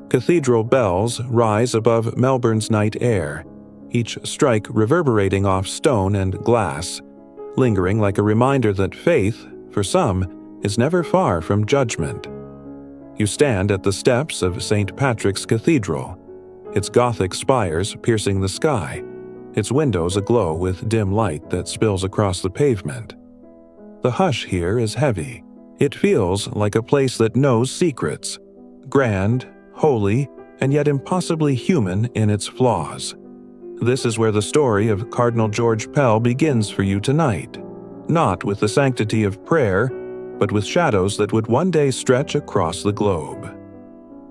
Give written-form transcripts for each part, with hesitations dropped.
Cathedral bells rise above Melbourne's night air, each strike reverberating off stone and glass, lingering like a reminder that faith, for some, is never far from judgment. You stand at the steps of St. Patrick's Cathedral, its Gothic spires piercing the sky, its windows aglow with dim light that spills across the pavement. The hush here is heavy. It feels like a place that knows secrets, grand, holy, and yet impossibly human in its flaws. This is where the story of Cardinal George Pell begins for you tonight, not with the sanctity of prayer, but with shadows that would one day stretch across the globe.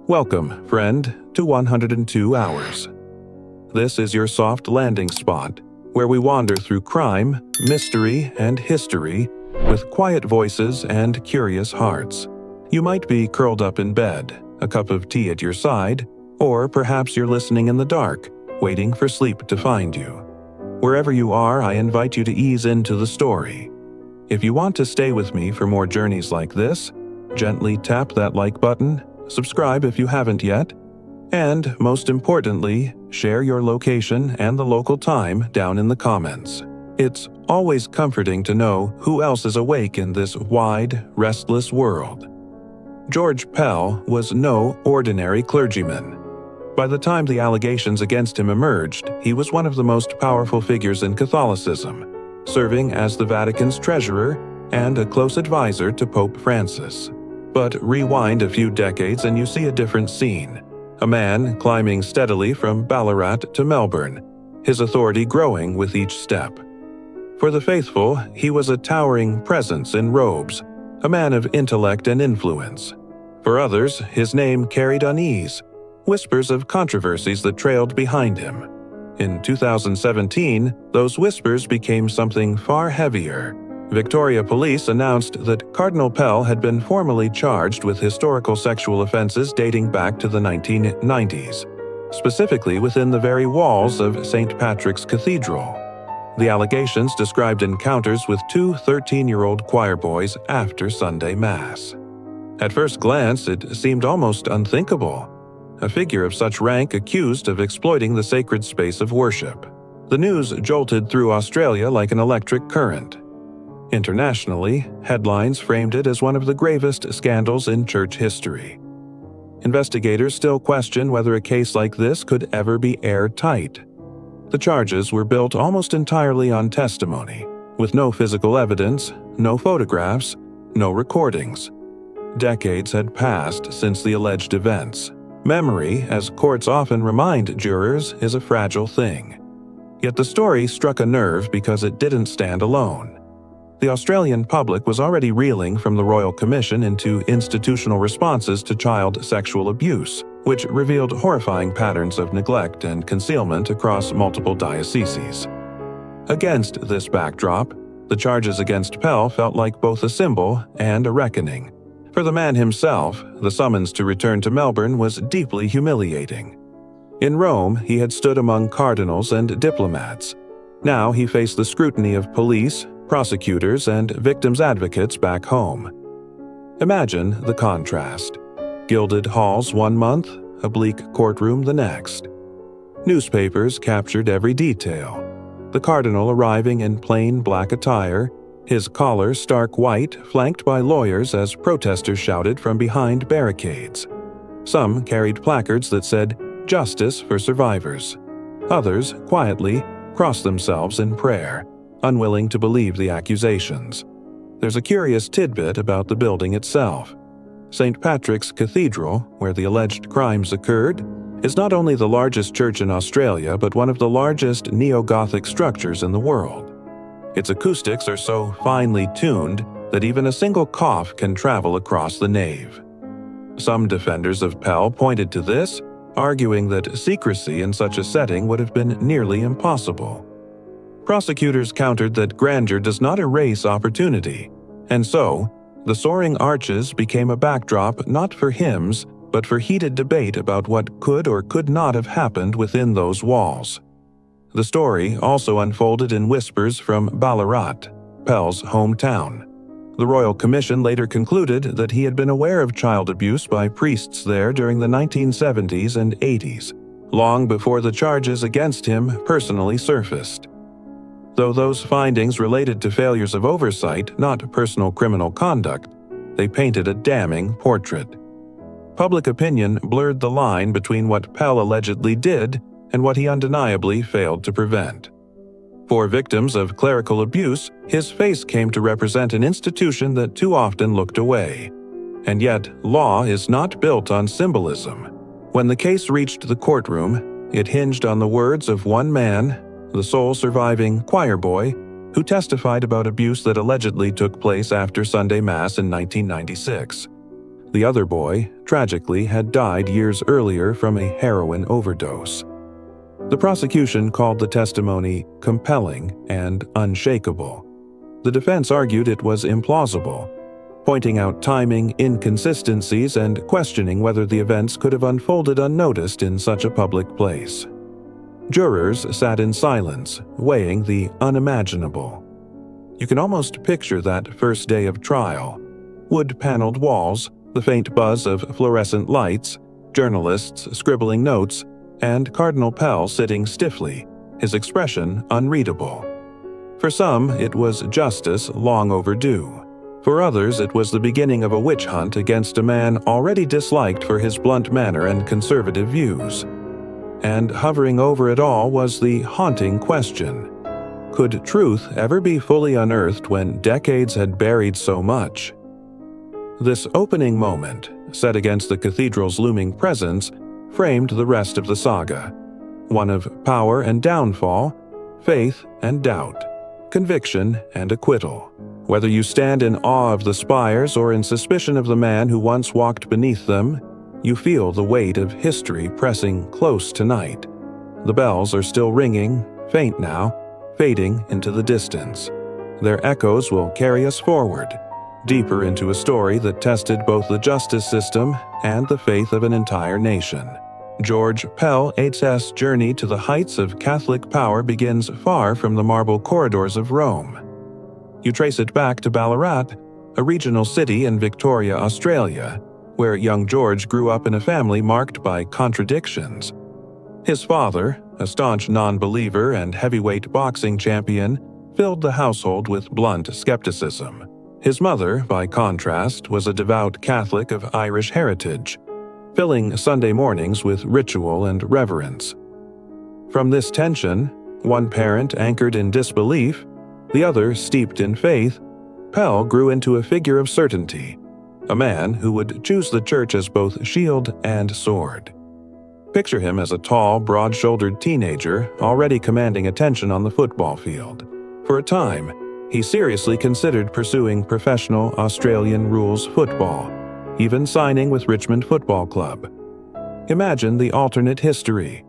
Welcome, friend, to 102 Hours. This is your soft landing spot, where we wander through crime, mystery, and history with quiet voices and curious hearts. You might be curled up in bed, a cup of tea at your side, or perhaps you're listening in the dark, waiting for sleep to find you. Wherever you are, I invite you to ease into the story. If you want to stay with me for more journeys like this, gently tap that like button, subscribe if you haven't yet, and, most importantly, share your location and the local time down in the comments. It's always comforting to know who else is awake in this wide, restless world. George Pell was no ordinary clergyman. By the time the allegations against him emerged, he was one of the most powerful figures in Catholicism, serving as the Vatican's treasurer and a close advisor to Pope Francis. But rewind a few decades and you see a different scene. A man climbing steadily from Ballarat to Melbourne, his authority growing with each step. For the faithful, he was a towering presence in robes, a man of intellect and influence. For others, his name carried unease, whispers of controversies that trailed behind him. In 2017, those whispers became something far heavier. Victoria Police announced that Cardinal Pell had been formally charged with historical sexual offenses dating back to the 1990s, specifically within the very walls of St. Patrick's Cathedral. The allegations described encounters with two 13-year-old choirboys after Sunday Mass. At first glance, it seemed almost unthinkable. A figure of such rank accused of exploiting the sacred space of worship. The news jolted through Australia like an electric current. Internationally, headlines framed it as one of the gravest scandals in church history. Investigators still question whether a case like this could ever be airtight. The charges were built almost entirely on testimony, with no physical evidence, no photographs, no recordings. Decades had passed since the alleged events. Memory, as courts often remind jurors, is a fragile thing. Yet the story struck a nerve because it didn't stand alone. The Australian public was already reeling from the Royal Commission into institutional responses to child sexual abuse, which revealed horrifying patterns of neglect and concealment across multiple dioceses. Against this backdrop, the charges against Pell felt like both a symbol and a reckoning. For the man himself, the summons to return to Melbourne was deeply humiliating. In Rome, he had stood among cardinals and diplomats. Now he faced the scrutiny of police, prosecutors, and victims' advocates back home. Imagine the contrast. Gilded halls one month, a bleak courtroom the next. Newspapers captured every detail. The cardinal arriving in plain black attire, his collar stark white, flanked by lawyers as protesters shouted from behind barricades. Some carried placards that said, "Justice for survivors." Others, quietly, crossed themselves in prayer, unwilling to believe the accusations. There's a curious tidbit about the building itself. St. Patrick's Cathedral, where the alleged crimes occurred, is not only the largest church in Australia but one of the largest neo-Gothic structures in the world. Its acoustics are so finely tuned that even a single cough can travel across the nave. Some defenders of Pell pointed to this, arguing that secrecy in such a setting would have been nearly impossible. Prosecutors countered that grandeur does not erase opportunity, and so, the soaring arches became a backdrop not for hymns, but for heated debate about what could or could not have happened within those walls. The story also unfolded in whispers from Ballarat, Pell's hometown. The Royal Commission later concluded that he had been aware of child abuse by priests there during the 1970s and 80s, long before the charges against him personally surfaced. Though those findings related to failures of oversight, not personal criminal conduct, they painted a damning portrait. Public opinion blurred the line between what Pell allegedly did and what he undeniably failed to prevent. For victims of clerical abuse, his face came to represent an institution that too often looked away. And yet, law is not built on symbolism. When the case reached the courtroom, it hinged on the words of one man, the sole surviving choirboy, who testified about abuse that allegedly took place after Sunday Mass in 1996. The other boy, tragically, had died years earlier from a heroin overdose. The prosecution called the testimony compelling and unshakable. The defense argued it was implausible, pointing out timing inconsistencies and questioning whether the events could have unfolded unnoticed in such a public place. Jurors sat in silence, weighing the unimaginable. You can almost picture that first day of trial. Wood-paneled walls, the faint buzz of fluorescent lights, journalists scribbling notes, and Cardinal Pell sitting stiffly, his expression unreadable. For some, it was justice long overdue. For others, it was the beginning of a witch hunt against a man already disliked for his blunt manner and conservative views. And hovering over it all was the haunting question: could truth ever be fully unearthed when decades had buried so much? This opening moment, set against the cathedral's looming presence, framed the rest of the saga. One of power and downfall, faith and doubt, conviction and acquittal. Whether you stand in awe of the spires or in suspicion of the man who once walked beneath them, you feel the weight of history pressing close tonight. The bells are still ringing, faint now, fading into the distance. Their echoes will carry us forward, deeper into a story that tested both the justice system and the faith of an entire nation. George Pell, 8's journey to the heights of Catholic power begins far from the marble corridors of Rome. You trace it back to Ballarat, a regional city in Victoria, Australia, where young George grew up in a family marked by contradictions. His father, a staunch non-believer and heavyweight boxing champion, filled the household with blunt skepticism. His mother, by contrast, was a devout Catholic of Irish heritage, filling Sunday mornings with ritual and reverence. From this tension, one parent anchored in disbelief, the other steeped in faith, Pell grew into a figure of certainty, a man who would choose the church as both shield and sword. Picture him as a tall, broad-shouldered teenager already commanding attention on the football field. For a time, he seriously considered pursuing professional Australian rules football, even signing with Richmond Football Club. Imagine the alternate history: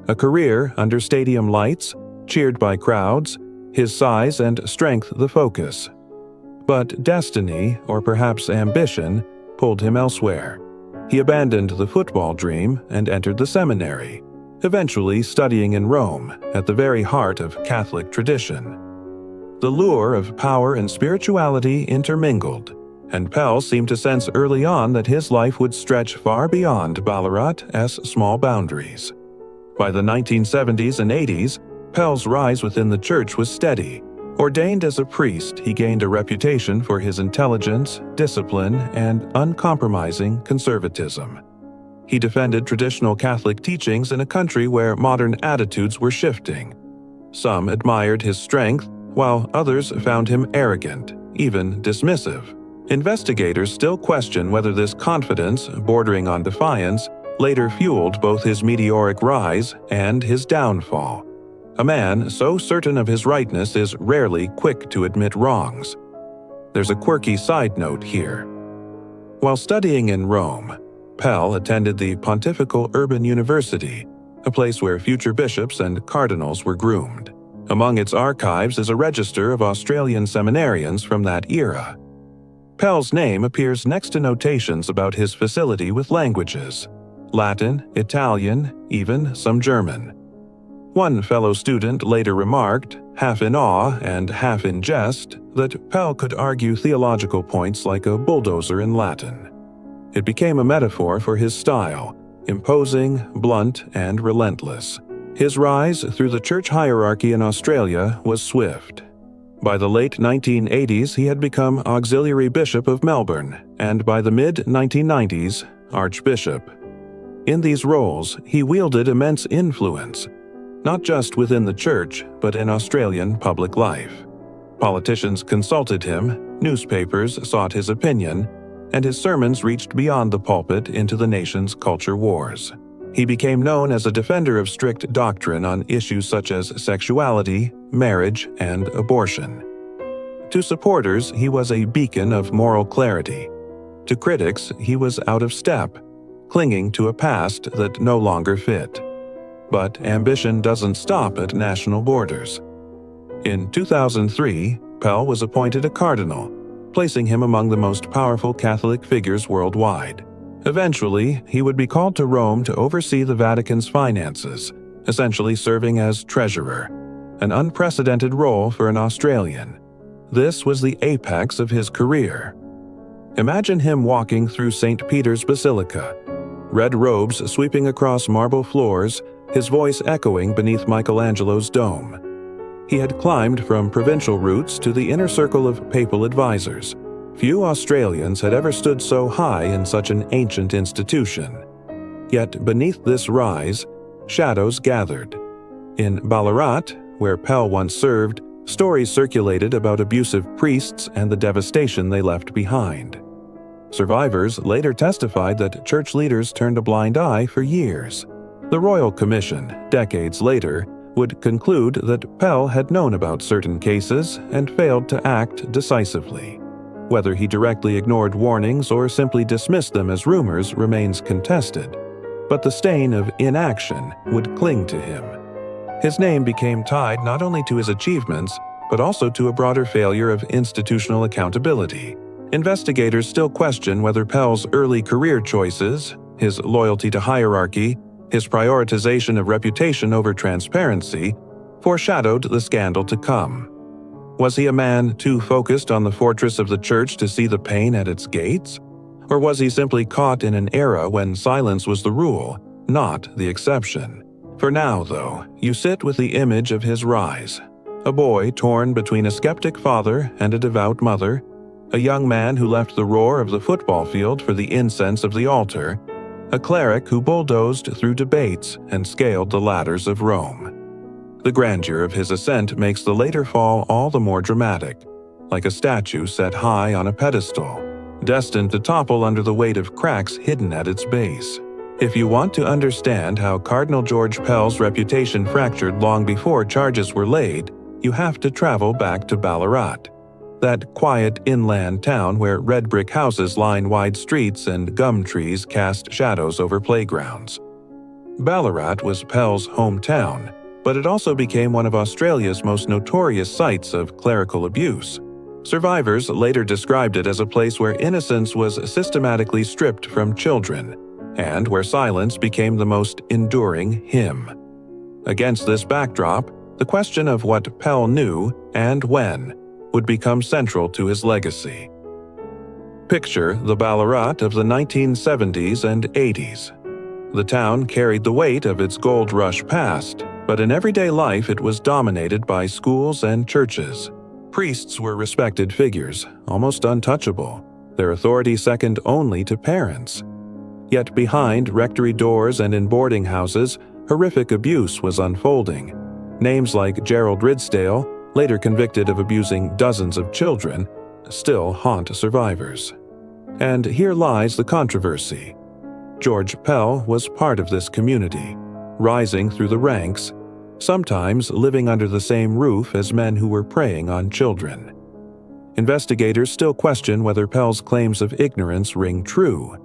a career under stadium lights, cheered by crowds, his size and strength the focus. But destiny, or perhaps ambition, pulled him elsewhere. He abandoned the football dream and entered the seminary, eventually studying in Rome, at the very heart of Catholic tradition. The lure of power and spirituality intermingled, and Pell seemed to sense early on that his life would stretch far beyond Ballarat's small boundaries. By the 1970s and 80s, Pell's rise within the church was steady. Ordained as a priest, he gained a reputation for his intelligence, discipline, and uncompromising conservatism. He defended traditional Catholic teachings in a country where modern attitudes were shifting. Some admired his strength, while others found him arrogant, even dismissive. Investigators still question whether this confidence, bordering on defiance, later fueled both his meteoric rise and his downfall. A man so certain of his rightness is rarely quick to admit wrongs. There's a quirky side note here. While studying in Rome, Pell attended the Pontifical Urban University, a place where future bishops and cardinals were groomed. Among its archives is a register of Australian seminarians from that era. Pell's name appears next to notations about his facility with languages: Latin, Italian, even some German. One fellow student later remarked, half in awe and half in jest, that Pell could argue theological points like a bulldozer in Latin. It became a metaphor for his style, imposing, blunt, and relentless. His rise through the church hierarchy in Australia was swift. By the late 1980s, he had become Auxiliary Bishop of Melbourne, and by the mid-1990s, Archbishop. In these roles, he wielded immense influence, not just within the church, but in Australian public life. Politicians consulted him, newspapers sought his opinion, and his sermons reached beyond the pulpit into the nation's culture wars. He became known as a defender of strict doctrine on issues such as sexuality, marriage, and abortion. To supporters, he was a beacon of moral clarity. To critics, he was out of step, clinging to a past that no longer fit. But ambition doesn't stop at national borders. In 2003, Pell was appointed a cardinal, placing him among the most powerful Catholic figures worldwide. Eventually, he would be called to Rome to oversee the Vatican's finances, essentially serving as treasurer, an unprecedented role for an Australian. This was the apex of his career. Imagine him walking through St. Peter's Basilica, red robes sweeping across marble floors, his voice echoing beneath Michelangelo's dome. He had climbed from provincial roots to the inner circle of papal advisors. Few Australians had ever stood so high in such an ancient institution. Yet beneath this rise, shadows gathered. In Ballarat, where Pell once served, stories circulated about abusive priests and the devastation they left behind. Survivors later testified that church leaders turned a blind eye for years. The Royal Commission, decades later, would conclude that Pell had known about certain cases and failed to act decisively. Whether he directly ignored warnings or simply dismissed them as rumors remains contested, but the stain of inaction would cling to him. His name became tied not only to his achievements, but also to a broader failure of institutional accountability. Investigators still question whether Pell's early career choices, his loyalty to hierarchy, his prioritization of reputation over transparency, foreshadowed the scandal to come. Was he a man too focused on the fortress of the church to see the pain at its gates? Or was he simply caught in an era when silence was the rule, not the exception? For now, though, you sit with the image of his rise. A boy torn between a skeptic father and a devout mother, a young man who left the roar of the football field for the incense of the altar, a cleric who bulldozed through debates and scaled the ladders of Rome. The grandeur of his ascent makes the later fall all the more dramatic, like a statue set high on a pedestal, destined to topple under the weight of cracks hidden at its base. If you want to understand how Cardinal George Pell's reputation fractured long before charges were laid, you have to travel back to Ballarat, that quiet inland town where red brick houses line wide streets and gum trees cast shadows over playgrounds. Ballarat was Pell's hometown, but it also became one of Australia's most notorious sites of clerical abuse. Survivors later described it as a place where innocence was systematically stripped from children, and where silence became the most enduring hymn. Against this backdrop, the question of what Pell knew and when would become central to his legacy. Picture the Ballarat of the 1970s and 80s. The town carried the weight of its gold rush past, but in everyday life it was dominated by schools and churches. Priests were respected figures, almost untouchable, their authority second only to parents. Yet behind rectory doors and in boarding houses, horrific abuse was unfolding. Names like Gerald Ridsdale, later convicted of abusing dozens of children, still haunt survivors. And here lies the controversy. George Pell was part of this community, rising through the ranks, sometimes living under the same roof as men who were preying on children. Investigators still question whether Pell's claims of ignorance ring true.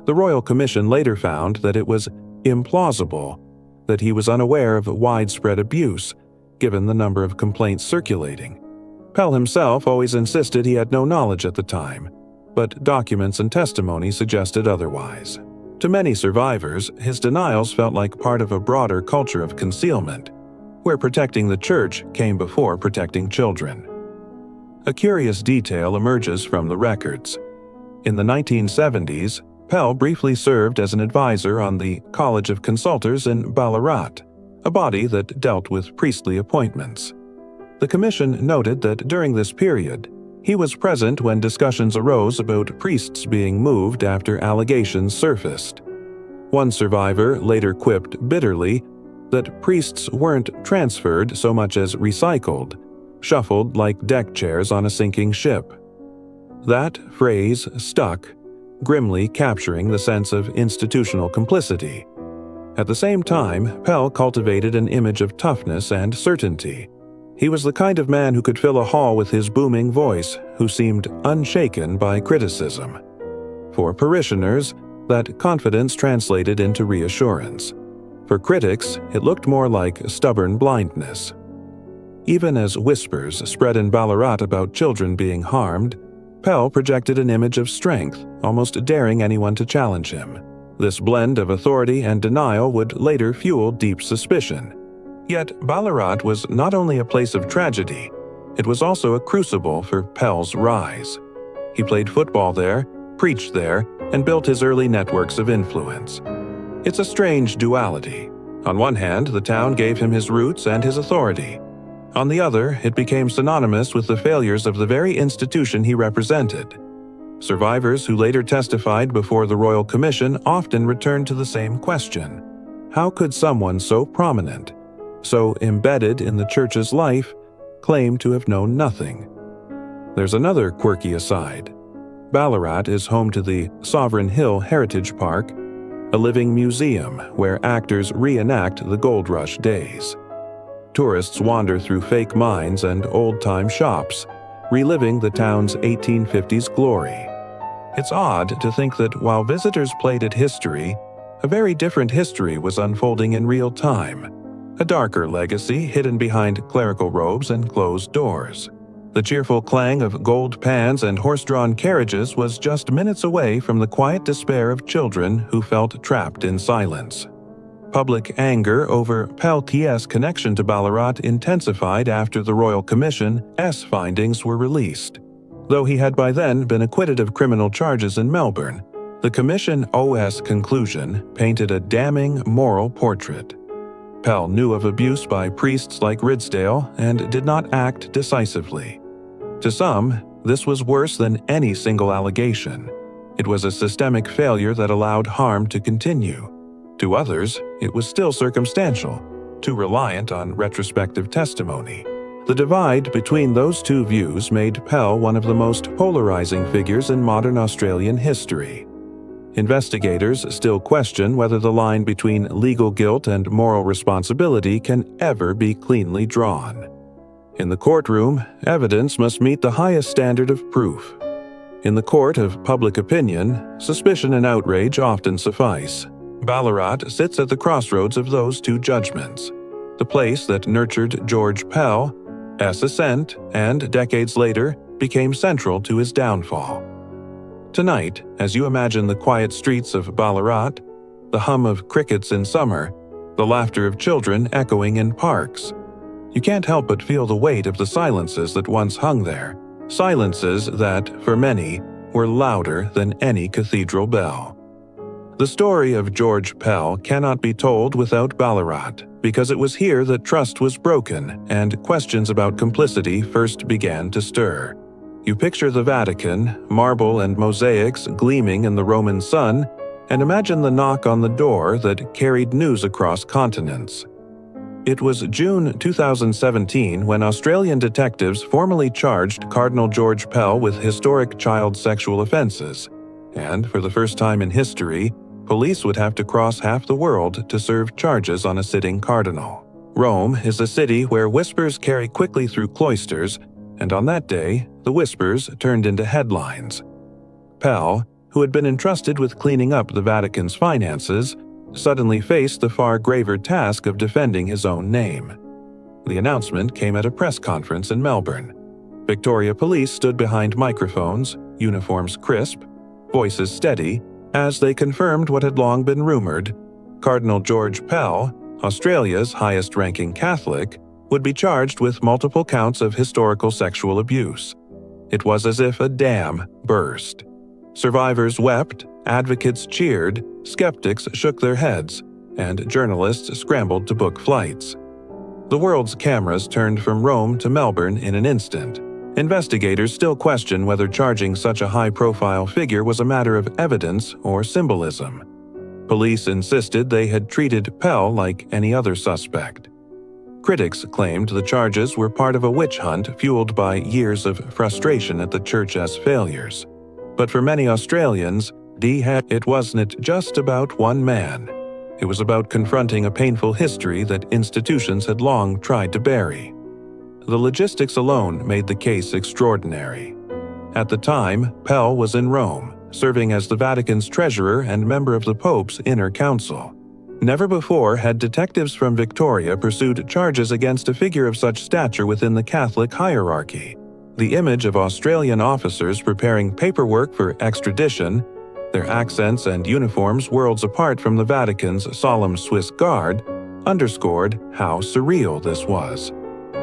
The Royal Commission later found that it was implausible that he was unaware of widespread abuse, given the number of complaints circulating. Pell himself always insisted he had no knowledge at the time, but documents and testimony suggested otherwise. To many survivors, his denials felt like part of a broader culture of concealment. where protecting the church came before protecting children. A curious detail emerges from the records. In the 1970s, Pell briefly served as an advisor on the College of Consultors in Ballarat, a body that dealt with priestly appointments. The commission noted that during this period, he was present when discussions arose about priests being moved after allegations surfaced. One survivor later quipped bitterly that priests weren't transferred so much as recycled, shuffled like deck chairs on a sinking ship. That phrase stuck, grimly capturing the sense of institutional complicity. At the same time, Pell cultivated an image of toughness and certainty. He was the kind of man who could fill a hall with his booming voice, who seemed unshaken by criticism. For parishioners, that confidence translated into reassurance. For critics, it looked more like stubborn blindness. Even as whispers spread in Ballarat about children being harmed, Pell projected an image of strength, almost daring anyone to challenge him. This blend of authority and denial would later fuel deep suspicion. Yet Ballarat was not only a place of tragedy, it was also a crucible for Pell's rise. He played football there, preached there, and built his early networks of influence. It's a strange duality. On one hand, the town gave him his roots and his authority. On the other, it became synonymous with the failures of the very institution he represented. Survivors who later testified before the Royal Commission often returned to the same question. How could someone so prominent, so embedded in the church's life, claim to have known nothing? There's another quirky aside. Ballarat is home to the Sovereign Hill Heritage Park, a living museum where actors reenact the gold rush days. Tourists wander through fake mines and old-time shops, reliving the town's 1850s glory. It's odd to think that while visitors played at history, a very different history was unfolding in real time. A darker legacy hidden behind clerical robes and closed doors. The cheerful clang of gold pans and horse-drawn carriages was just minutes away from the quiet despair of children who felt trapped in silence. Public anger over Pell's connection to Ballarat intensified after the Royal Commission's findings were released. Though he had by then been acquitted of criminal charges in Melbourne, the Commission's conclusion painted a damning moral portrait. Pell knew of abuse by priests like Ridsdale and did not act decisively. To some, this was worse than any single allegation. It was a systemic failure that allowed harm to continue. To others, it was still circumstantial, too reliant on retrospective testimony. The divide between those two views made Pell one of the most polarizing figures in modern Australian history. Investigators still question whether the line between legal guilt and moral responsibility can ever be cleanly drawn. In the courtroom, evidence must meet the highest standard of proof. In the court of public opinion, suspicion and outrage often suffice. Ballarat sits at the crossroads of those two judgments, the place that nurtured George Pell's ascent and, decades later, became central to his downfall. Tonight, as you imagine the quiet streets of Ballarat, the hum of crickets in summer, the laughter of children echoing in parks, you can't help but feel the weight of the silences that once hung there, silences that, for many, were louder than any cathedral bell. The story of George Pell cannot be told without Ballarat, because it was here that trust was broken and questions about complicity first began to stir. You picture the Vatican, marble and mosaics gleaming in the Roman sun, and imagine the knock on the door that carried news across continents. It was June 2017 when Australian detectives formally charged Cardinal George Pell with historic child sexual offenses, and for the first time in history, police would have to cross half the world to serve charges on a sitting cardinal. Rome is a city where whispers carry quickly through cloisters, and on that day, the whispers turned into headlines. Pell, who had been entrusted with cleaning up the Vatican's finances, suddenly faced the far graver task of defending his own name. The announcement came at a press conference in Melbourne. Victoria Police stood behind microphones, uniforms crisp, voices steady, as they confirmed what had long been rumored. Cardinal George Pell, Australia's highest-ranking Catholic, would be charged with multiple counts of historical sexual abuse. It was as if a dam burst. Survivors wept, advocates cheered, skeptics shook their heads, and journalists scrambled to book flights. The world's cameras turned from Rome to Melbourne in an instant. Investigators still question whether charging such a high-profile figure was a matter of evidence or symbolism. Police insisted they had treated Pell like any other suspect. Critics claimed the charges were part of a witch hunt fueled by years of frustration at the Church's failures. But for many Australians, it wasn't just about one man. It was about confronting a painful history that institutions had long tried to bury. The logistics alone made the case extraordinary. At the time, Pell was in Rome, serving as the Vatican's treasurer and member of the Pope's inner council. Never before had detectives from Victoria pursued charges against a figure of such stature within the Catholic hierarchy. The image of Australian officers preparing paperwork for extradition, their accents and uniforms worlds apart from the Vatican's solemn Swiss Guard, underscored how surreal this was.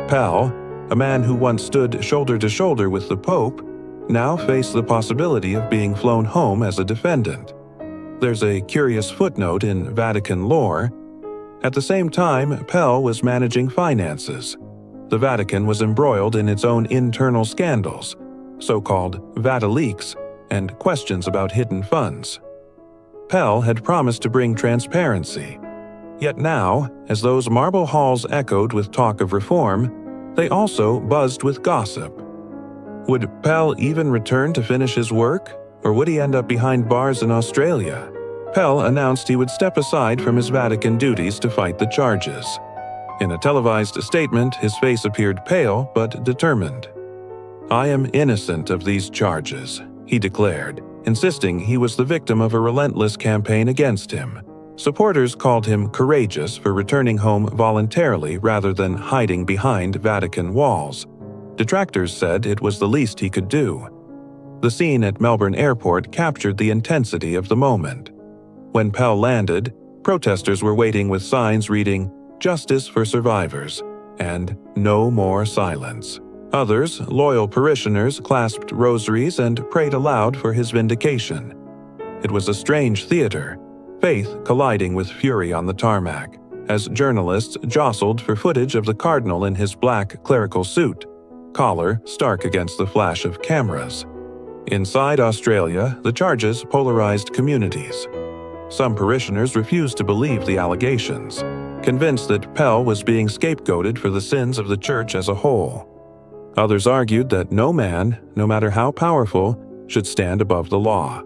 Pell, a man who once stood shoulder to shoulder with the Pope, now faced the possibility of being flown home as a defendant. There's a curious footnote in Vatican lore. At the same time, Pell was managing finances. The Vatican was embroiled in its own internal scandals, so-called Vatileaks, and questions about hidden funds. Pell had promised to bring transparency. Yet now, as those marble halls echoed with talk of reform, they also buzzed with gossip. Would Pell even return to finish his work, or would he end up behind bars in Australia? Pell announced he would step aside from his Vatican duties to fight the charges. In a televised statement, his face appeared pale but determined. "I am innocent of these charges," he declared, insisting he was the victim of a relentless campaign against him. Supporters called him courageous for returning home voluntarily rather than hiding behind Vatican walls. Detractors said it was the least he could do. The scene at Melbourne Airport captured the intensity of the moment. When Pell landed, protesters were waiting with signs reading, "Justice for Survivors," and "No More Silence." Others, loyal parishioners, clasped rosaries and prayed aloud for his vindication. It was a strange theater, faith colliding with fury on the tarmac, as journalists jostled for footage of the cardinal in his black clerical suit, collar stark against the flash of cameras. Inside Australia, the charges polarized communities. Some parishioners refused to believe the allegations, convinced that Pell was being scapegoated for the sins of the Church as a whole. Others argued that no man, no matter how powerful, should stand above the law.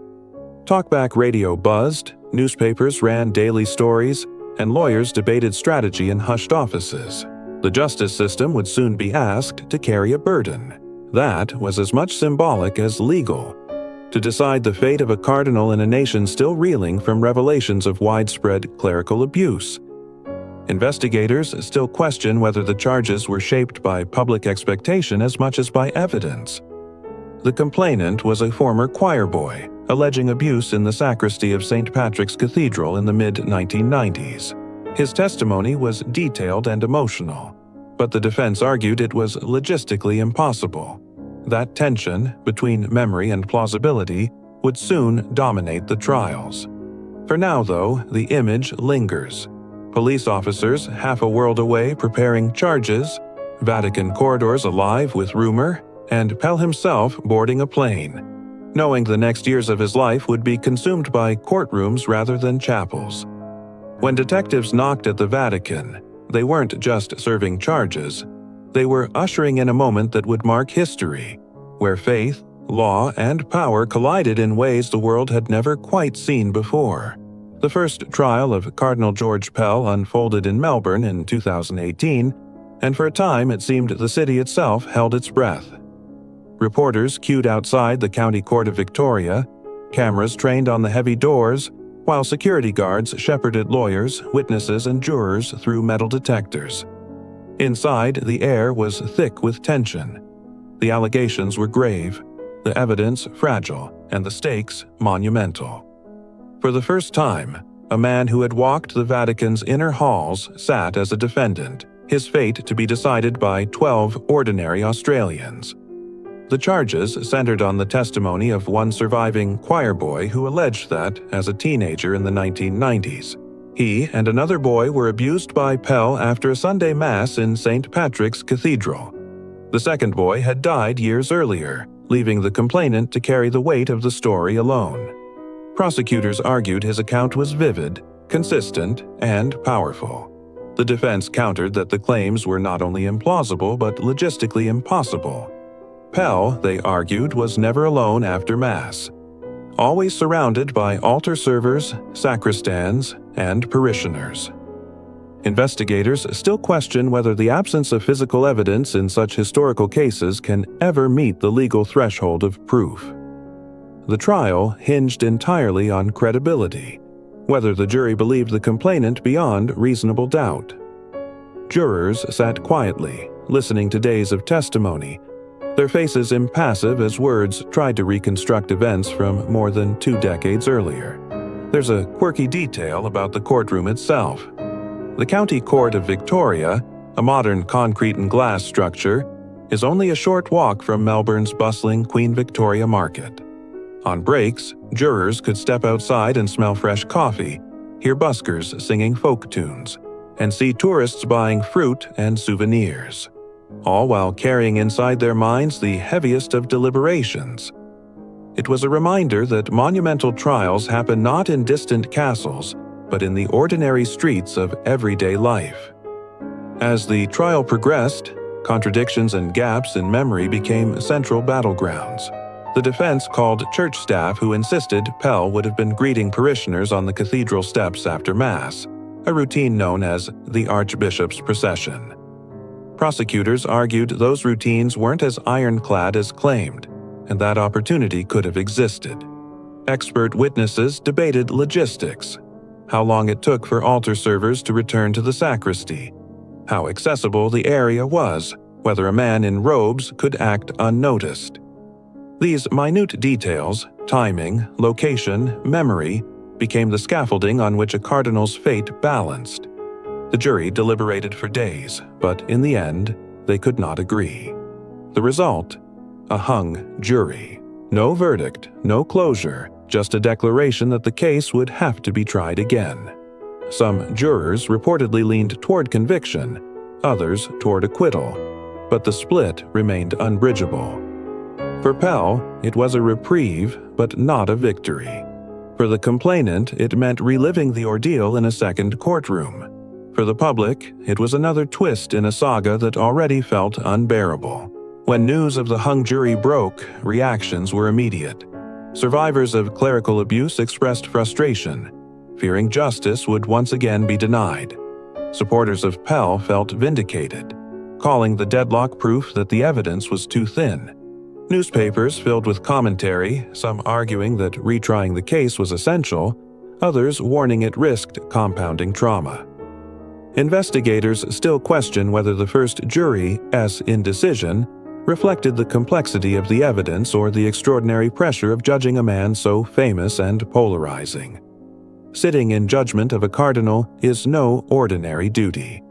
Talkback radio buzzed, newspapers ran daily stories, and lawyers debated strategy in hushed offices. The justice system would soon be asked to carry a burden. That was as much symbolic as legal. To decide the fate of a cardinal in a nation still reeling from revelations of widespread clerical abuse. Investigators still question whether the charges were shaped by public expectation as much as by evidence. The complainant was a former choir boy, alleging abuse in the sacristy of St. Patrick's Cathedral in the mid-1990s. His testimony was detailed and emotional, but the defense argued it was logistically impossible. That tension between memory and plausibility would soon dominate the trials. For now, though, the image lingers. Police officers half a world away preparing charges, Vatican corridors alive with rumor, and Pell himself boarding a plane, knowing the next years of his life would be consumed by courtrooms rather than chapels. When detectives knocked at the Vatican, they weren't just serving charges. They were ushering in a moment that would mark history, where faith, law, and power collided in ways the world had never quite seen before. The first trial of Cardinal George Pell unfolded in Melbourne in 2018, and for a time it seemed the city itself held its breath. Reporters queued outside the County Court of Victoria, cameras trained on the heavy doors, while security guards shepherded lawyers, witnesses, and jurors through metal detectors. Inside, the air was thick with tension. The allegations were grave, the evidence fragile, and the stakes monumental. For the first time, a man who had walked the Vatican's inner halls sat as a defendant, his fate to be decided by 12 ordinary Australians. The charges centered on the testimony of one surviving choirboy who alleged that, as a teenager in the 1990s, he and another boy were abused by Pell after a Sunday Mass in St. Patrick's Cathedral. The second boy had died years earlier, leaving the complainant to carry the weight of the story alone. Prosecutors argued his account was vivid, consistent, and powerful. The defense countered that the claims were not only implausible but logistically impossible. Pell, they argued, was never alone after Mass, always surrounded by altar servers, sacristans, and parishioners. Investigators still question whether the absence of physical evidence in such historical cases can ever meet the legal threshold of proof. The trial hinged entirely on credibility, whether the jury believed the complainant beyond reasonable doubt. Jurors sat quietly, listening to days of testimony, their faces impassive as words tried to reconstruct events from more than 2 decades earlier. There's a quirky detail about the courtroom itself. The County Court of Victoria, a modern concrete and glass structure, is only a short walk from Melbourne's bustling Queen Victoria Market. On breaks, jurors could step outside and smell fresh coffee, hear buskers singing folk tunes, and see tourists buying fruit and souvenirs, all while carrying inside their minds the heaviest of deliberations. It was a reminder that monumental trials happen not in distant castles, but in the ordinary streets of everyday life. As the trial progressed, contradictions and gaps in memory became central battlegrounds. The defense called church staff who insisted Pell would have been greeting parishioners on the cathedral steps after Mass, a routine known as the Archbishop's procession. Prosecutors argued those routines weren't as ironclad as claimed, and that opportunity could have existed. Expert witnesses debated logistics, how long it took for altar servers to return to the sacristy, how accessible the area was, whether a man in robes could act unnoticed. These minute details, timing, location, memory, became the scaffolding on which a cardinal's fate balanced. The jury deliberated for days, but in the end, they could not agree. The result? A hung jury. No verdict, no closure, just a declaration that the case would have to be tried again. Some jurors reportedly leaned toward conviction, others toward acquittal, but the split remained unbridgeable. For Pell, it was a reprieve, but not a victory. For the complainant, it meant reliving the ordeal in a second courtroom. For the public, it was another twist in a saga that already felt unbearable. When news of the hung jury broke, reactions were immediate. Survivors of clerical abuse expressed frustration, fearing justice would once again be denied. Supporters of Pell felt vindicated, calling the deadlock proof that the evidence was too thin. Newspapers filled with commentary, some arguing that retrying the case was essential, others warning it risked compounding trauma. Investigators still question whether the first jury's indecision reflected the complexity of the evidence or the extraordinary pressure of judging a man so famous and polarizing. Sitting in judgment of a cardinal is no ordinary duty.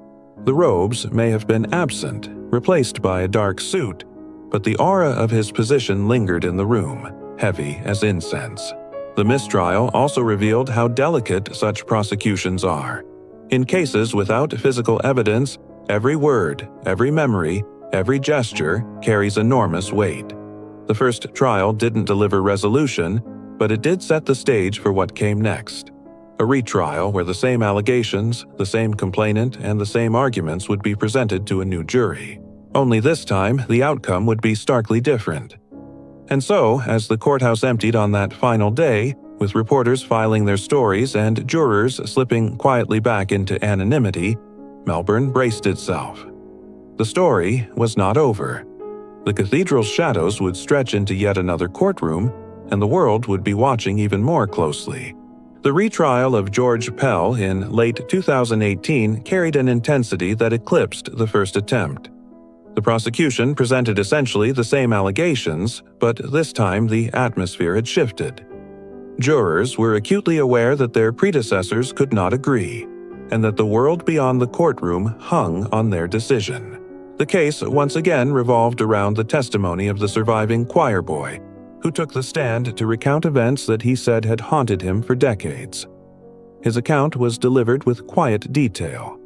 The robes may have been absent, replaced by a dark suit, but the aura of his position lingered in the room, heavy as incense. The mistrial also revealed how delicate such prosecutions are. In cases without physical evidence, every word, every memory, every gesture carries enormous weight. The first trial didn't deliver resolution, but it did set the stage for what came next. A retrial where the same allegations, the same complainant, and the same arguments would be presented to a new jury. Only this time, the outcome would be starkly different. And so, as the courthouse emptied on that final day, with reporters filing their stories and jurors slipping quietly back into anonymity, Melbourne braced itself. The story was not over. The cathedral's shadows would stretch into yet another courtroom, and the world would be watching even more closely. The retrial of George Pell in late 2018 carried an intensity that eclipsed the first attempt. The prosecution presented essentially the same allegations, but this time the atmosphere had shifted. Jurors were acutely aware that their predecessors could not agree. and that the world beyond the courtroom hung on their decision. The case once again revolved around the testimony of the surviving choir boy, who took the stand to recount events that he said had haunted him for decades. His account was delivered with quiet detail.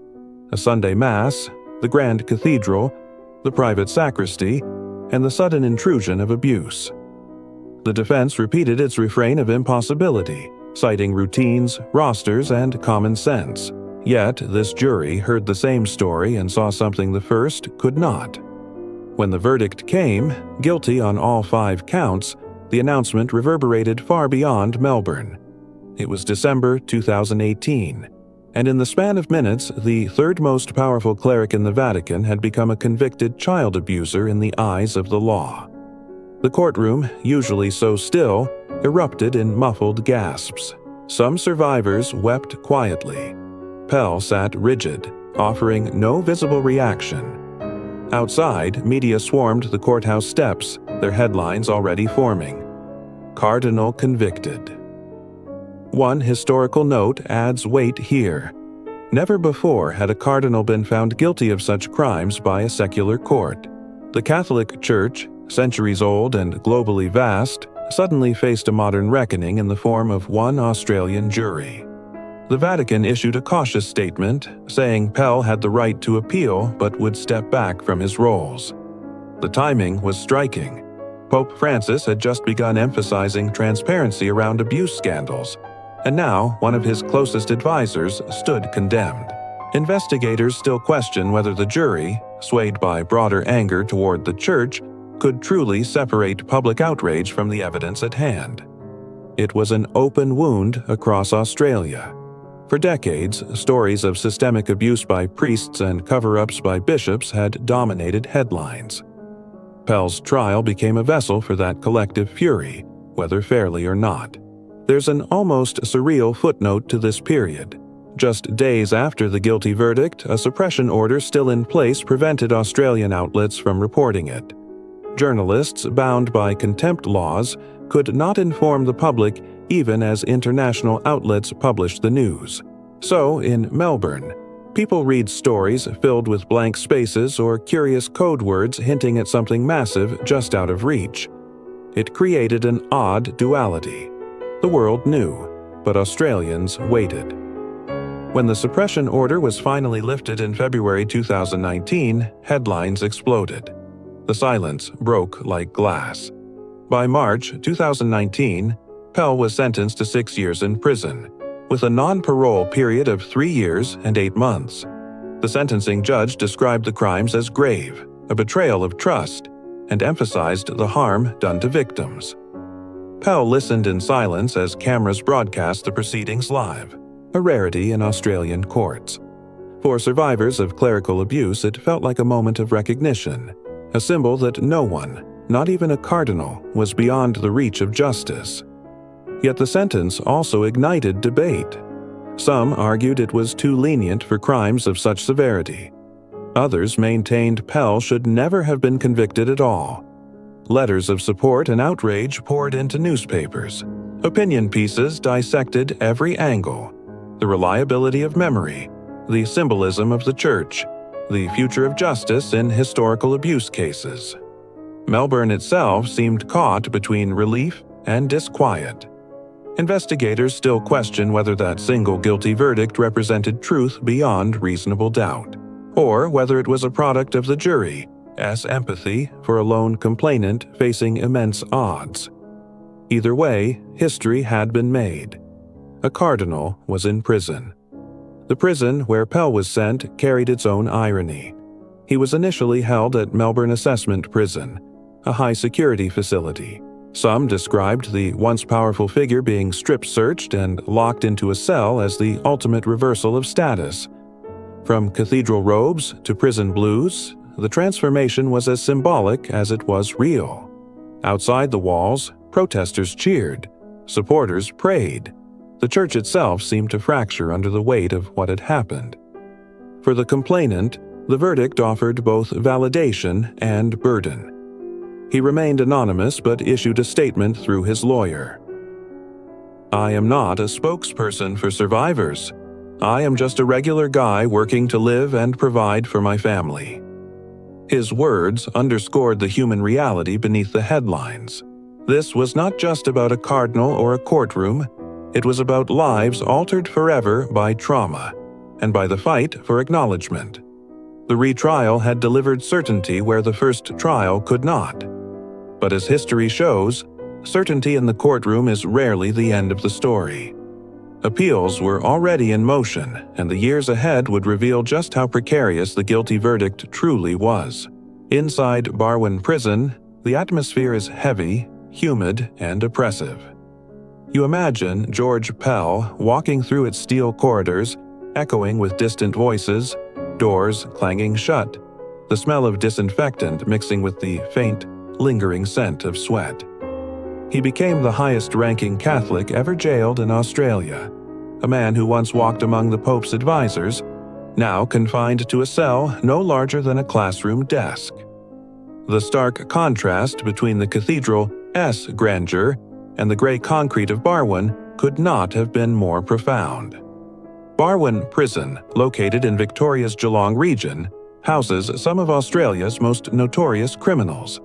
A Sunday Mass, the Grand Cathedral, the private sacristy, and the sudden intrusion of abuse. The defense repeated its refrain of impossibility, citing routines, rosters, and common sense. Yet, this jury heard the same story and saw something the first could not. When the verdict came, guilty on all 5 counts, the announcement reverberated far beyond Melbourne. It was December 2018, and in the span of minutes, the third most powerful cleric in the Vatican had become a convicted child abuser in the eyes of the law. The courtroom, usually so still, erupted in muffled gasps. Some survivors wept quietly. Pell sat rigid, offering no visible reaction. Outside, media swarmed the courthouse steps, their headlines already forming. Cardinal convicted. One historical note adds weight here. Never before had a cardinal been found guilty of such crimes by a secular court. The Catholic Church, centuries old and globally vast, suddenly faced a modern reckoning in the form of one Australian jury. The Vatican issued a cautious statement, saying Pell had the right to appeal but would step back from his roles. The timing was striking. Pope Francis had just begun emphasizing transparency around abuse scandals, and now one of his closest advisors stood condemned. Investigators still question whether the jury, swayed by broader anger toward the Church, could truly separate public outrage from the evidence at hand. It was an open wound across Australia. For decades, stories of systemic abuse by priests and cover-ups by bishops had dominated headlines. Pell's trial became a vessel for that collective fury, whether fairly or not. There's an almost surreal footnote to this period. Just days after the guilty verdict, a suppression order still in place prevented Australian outlets from reporting it. Journalists, bound by contempt laws, could not inform the public even as international outlets published the news. So, in Melbourne, people read stories filled with blank spaces or curious code words hinting at something massive just out of reach. It created an odd duality. The world knew, but Australians waited. When the suppression order was finally lifted in February 2019, headlines exploded. The silence broke like glass. By March 2019, Pell was sentenced to 6 years in prison, with a non-parole period of 3 years and 8 months. The sentencing judge described the crimes as grave, a betrayal of trust, and emphasized the harm done to victims. Pell listened in silence as cameras broadcast the proceedings live, a rarity in Australian courts. For survivors of clerical abuse, it felt like a moment of recognition, a symbol that no one, not even a cardinal, was beyond the reach of justice. Yet the sentence also ignited debate. Some argued it was too lenient for crimes of such severity. Others maintained Pell should never have been convicted at all. Letters of support and outrage poured into newspapers. Opinion pieces dissected every angle: the reliability of memory, the symbolism of the Church, the future of justice in historical abuse cases. Melbourne itself seemed caught between relief and disquiet. Investigators still question whether that single guilty verdict represented truth beyond reasonable doubt, or whether it was a product of the jury's empathy for a lone complainant facing immense odds. Either way, history had been made. A cardinal was in prison. The prison where Pell was sent carried its own irony. He was initially held at Melbourne Assessment Prison, a high-security facility. Some described the once powerful figure being strip-searched and locked into a cell as the ultimate reversal of status. From cathedral robes to prison blues, the transformation was as symbolic as it was real. Outside the walls, protesters cheered, supporters prayed. The church itself seemed to fracture under the weight of what had happened. For the complainant, the verdict offered both validation and burden. He remained anonymous but issued a statement through his lawyer. "I am not a spokesperson for survivors. I am just a regular guy working to live and provide for my family." His words underscored the human reality beneath the headlines. This was not just about a cardinal or a courtroom. It was about lives altered forever by trauma and by the fight for acknowledgement. The retrial had delivered certainty where the first trial could not. But as history shows, certainty in the courtroom is rarely the end of the story. Appeals were already in motion, and the years ahead would reveal just how precarious the guilty verdict truly was. Inside Barwon Prison, the atmosphere is heavy, humid, and oppressive. You imagine George Pell walking through its steel corridors, echoing with distant voices, doors clanging shut, the smell of disinfectant mixing with the faint, lingering scent of sweat. He became the highest-ranking Catholic ever jailed in Australia, a man who once walked among the Pope's advisors, now confined to a cell no larger than a classroom desk. The stark contrast between the cathedral's grandeur and the gray concrete of Barwon could not have been more profound. Barwon Prison, located in Victoria's Geelong region, houses some of Australia's most notorious criminals.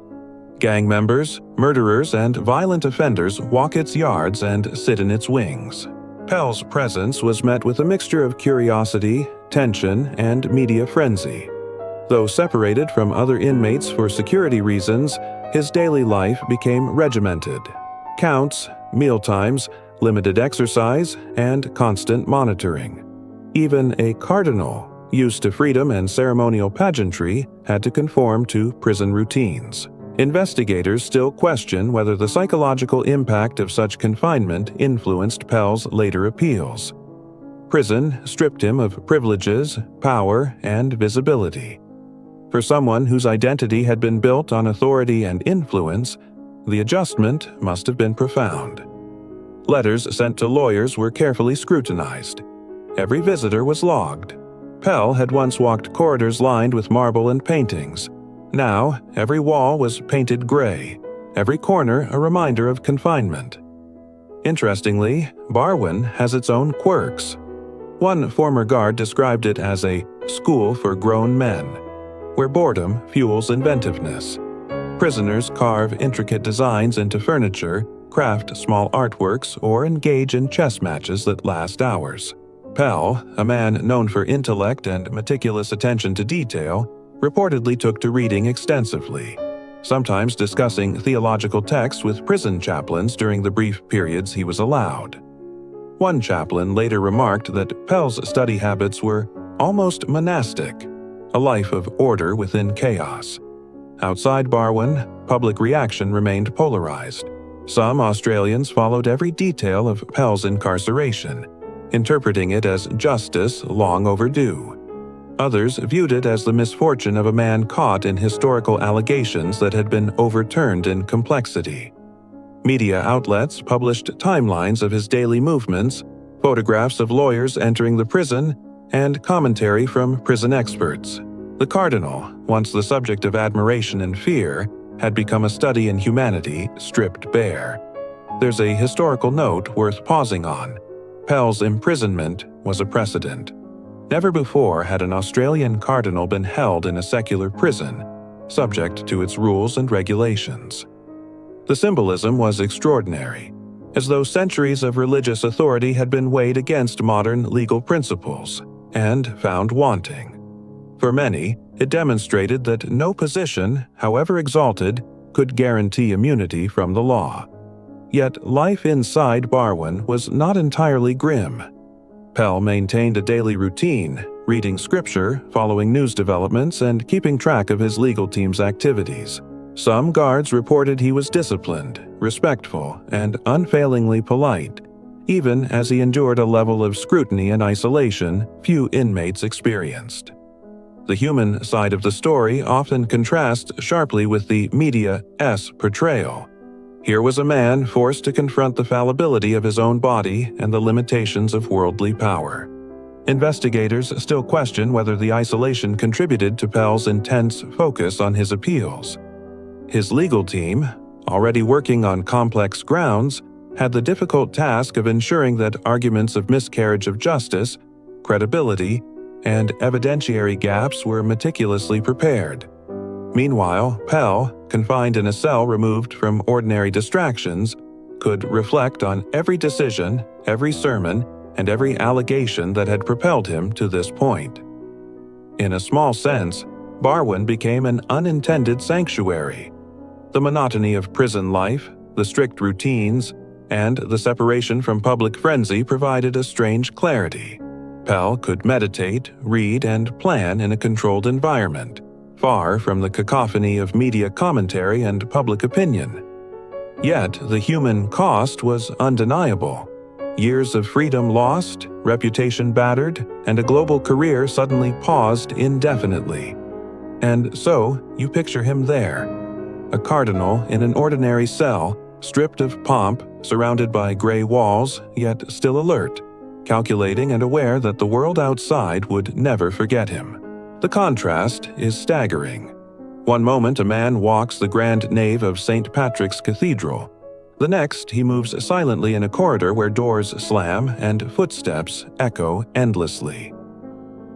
Gang members, murderers, and violent offenders walk its yards and sit in its wings. Pell's presence was met with a mixture of curiosity, tension, and media frenzy. Though separated from other inmates for security reasons, his daily life became regimented. Counts, mealtimes, limited exercise, and constant monitoring. Even a cardinal, used to freedom and ceremonial pageantry, had to conform to prison routines. Investigators still question whether the psychological impact of such confinement influenced Pell's later appeals. Prison stripped him of privileges, power, and visibility. For someone whose identity had been built on authority and influence, the adjustment must have been profound. Letters sent to lawyers were carefully scrutinized. Every visitor was logged. Pell had once walked corridors lined with marble and paintings. Now, every wall was painted gray, every corner a reminder of confinement. Interestingly, Barwon has its own quirks. One former guard described it as a school for grown men, where boredom fuels inventiveness. Prisoners carve intricate designs into furniture, craft small artworks, or engage in chess matches that last hours. Pell, a man known for intellect and meticulous attention to detail, reportedly took to reading extensively, sometimes discussing theological texts with prison chaplains during the brief periods he was allowed. One chaplain later remarked that Pell's study habits were almost monastic, a life of order within chaos. Outside Barwon, public reaction remained polarized. Some Australians followed every detail of Pell's incarceration, interpreting it as justice long overdue. Others viewed it as the misfortune of a man caught in historical allegations that had been overturned in complexity. Media outlets published timelines of his daily movements, photographs of lawyers entering the prison, and commentary from prison experts. The Cardinal, once the subject of admiration and fear, had become a study in humanity stripped bare. There's a historical note worth pausing on. Pell's imprisonment was a precedent. Never before had an Australian cardinal been held in a secular prison, subject to its rules and regulations. The symbolism was extraordinary, as though centuries of religious authority had been weighed against modern legal principles and found wanting. For many, it demonstrated that no position, however exalted, could guarantee immunity from the law. Yet life inside Barwon was not entirely grim. Pell maintained a daily routine, reading scripture, following news developments, and keeping track of his legal team's activities. Some guards reported he was disciplined, respectful, and unfailingly polite, even as he endured a level of scrutiny and isolation few inmates experienced. The human side of the story often contrasts sharply with the media's portrayal. Here was a man forced to confront the fallibility of his own body and the limitations of worldly power. Investigators still question whether the isolation contributed to Pell's intense focus on his appeals. His legal team, already working on complex grounds, had the difficult task of ensuring that arguments of miscarriage of justice, credibility, and evidentiary gaps were meticulously prepared. Meanwhile, Pell, confined in a cell removed from ordinary distractions, could reflect on every decision, every sermon, and every allegation that had propelled him to this point. In a small sense, Barwon became an unintended sanctuary. The monotony of prison life, the strict routines, and the separation from public frenzy provided a strange clarity. Pell could meditate, read, and plan in a controlled environment, far from the cacophony of media commentary and public opinion. Yet the human cost was undeniable. Years of freedom lost, reputation battered, and a global career suddenly paused indefinitely. And so, you picture him there, a cardinal in an ordinary cell, stripped of pomp, surrounded by gray walls, yet still alert, calculating and aware that the world outside would never forget him. The contrast is staggering. One moment a man walks the grand nave of St. Patrick's Cathedral. The next, he moves silently in a corridor where doors slam and footsteps echo endlessly.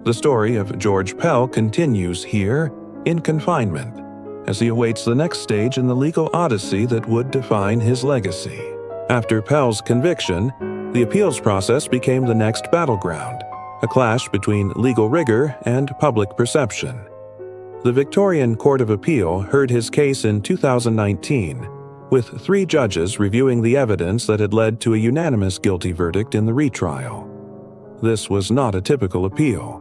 The story of George Pell continues here, in confinement, as he awaits the next stage in the legal odyssey that would define his legacy. After Pell's conviction, the appeals process became the next battleground, a clash between legal rigor and public perception. The Victorian Court of Appeal heard his case in 2019, with 3 judges reviewing the evidence that had led to a unanimous guilty verdict in the retrial. This was not a typical appeal.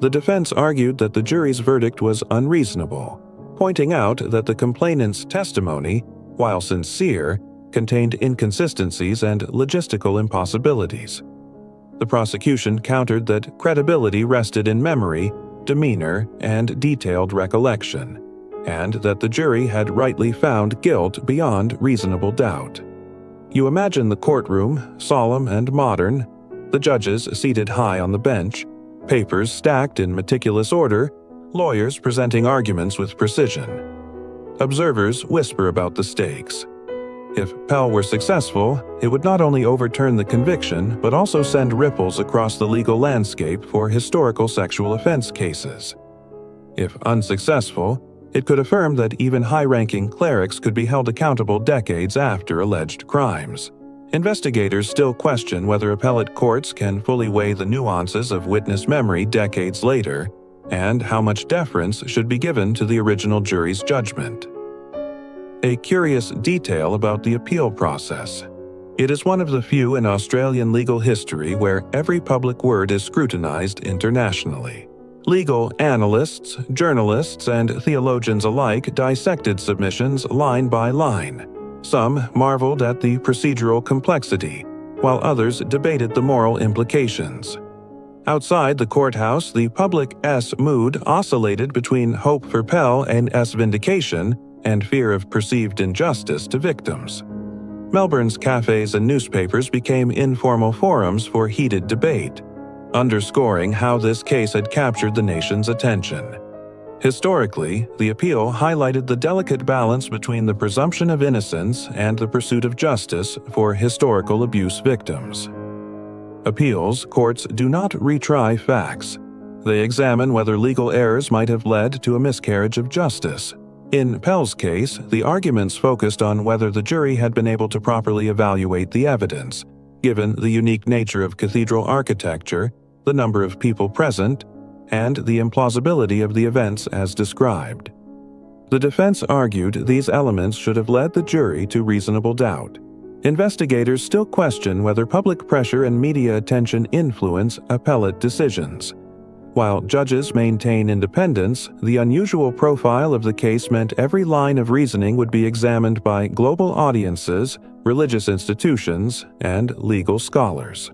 The defense argued that the jury's verdict was unreasonable, pointing out that the complainant's testimony, while sincere, contained inconsistencies and logistical impossibilities. The prosecution countered that credibility rested in memory, demeanor, and detailed recollection, and that the jury had rightly found guilt beyond reasonable doubt. You imagine the courtroom, solemn and modern, the judges seated high on the bench, papers stacked in meticulous order, lawyers presenting arguments with precision. Observers whisper about the stakes. If Pell were successful, it would not only overturn the conviction, but also send ripples across the legal landscape for historical sexual offense cases. If unsuccessful, it could affirm that even high-ranking clerics could be held accountable decades after alleged crimes. Investigators still question whether appellate courts can fully weigh the nuances of witness memory decades later, and how much deference should be given to the original jury's judgment. A curious detail about the appeal process. It is one of the few in Australian legal history where every public word is scrutinized internationally. Legal analysts, journalists, and theologians alike dissected submissions line by line. Some marveled at the procedural complexity, while others debated the moral implications. Outside the courthouse, the public's mood oscillated between hope for Pell and vindication and fear of perceived injustice to victims. Melbourne's cafes and newspapers became informal forums for heated debate, underscoring how this case had captured the nation's attention. Historically, the appeal highlighted the delicate balance between the presumption of innocence and the pursuit of justice for historical abuse victims. Appeals courts do not retry facts. They examine whether legal errors might have led to a miscarriage of justice. In Pell's case, the arguments focused on whether the jury had been able to properly evaluate the evidence, given the unique nature of cathedral architecture, the number of people present, and the implausibility of the events as described. The defense argued these elements should have led the jury to reasonable doubt. Investigators still question whether public pressure and media attention influence appellate decisions. While judges maintain independence, the unusual profile of the case meant every line of reasoning would be examined by global audiences, religious institutions, and legal scholars.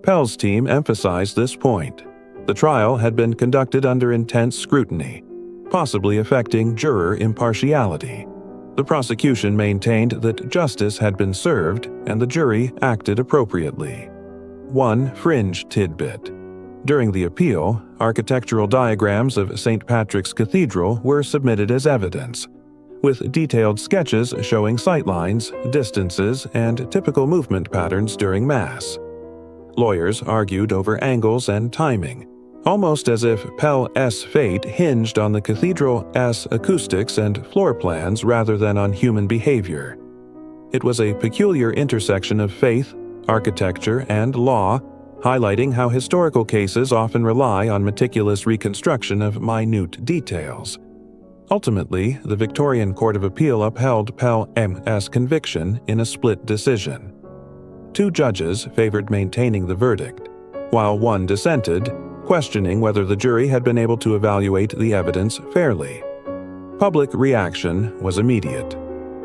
Pell's team emphasized this point. The trial had been conducted under intense scrutiny, possibly affecting juror impartiality. The prosecution maintained that justice had been served and the jury acted appropriately. One fringe tidbit. During the appeal, architectural diagrams of St. Patrick's Cathedral were submitted as evidence, with detailed sketches showing sightlines, distances, and typical movement patterns during Mass. Lawyers argued over angles and timing, almost as if Pell's fate hinged on the cathedral's acoustics and floor plans rather than on human behavior. It was a peculiar intersection of faith, architecture, and law, highlighting how historical cases often rely on meticulous reconstruction of minute details. Ultimately, the Victorian Court of Appeal upheld Pell's conviction in a split decision. 2 judges favored maintaining the verdict, while 1 dissented, questioning whether the jury had been able to evaluate the evidence fairly. Public reaction was immediate.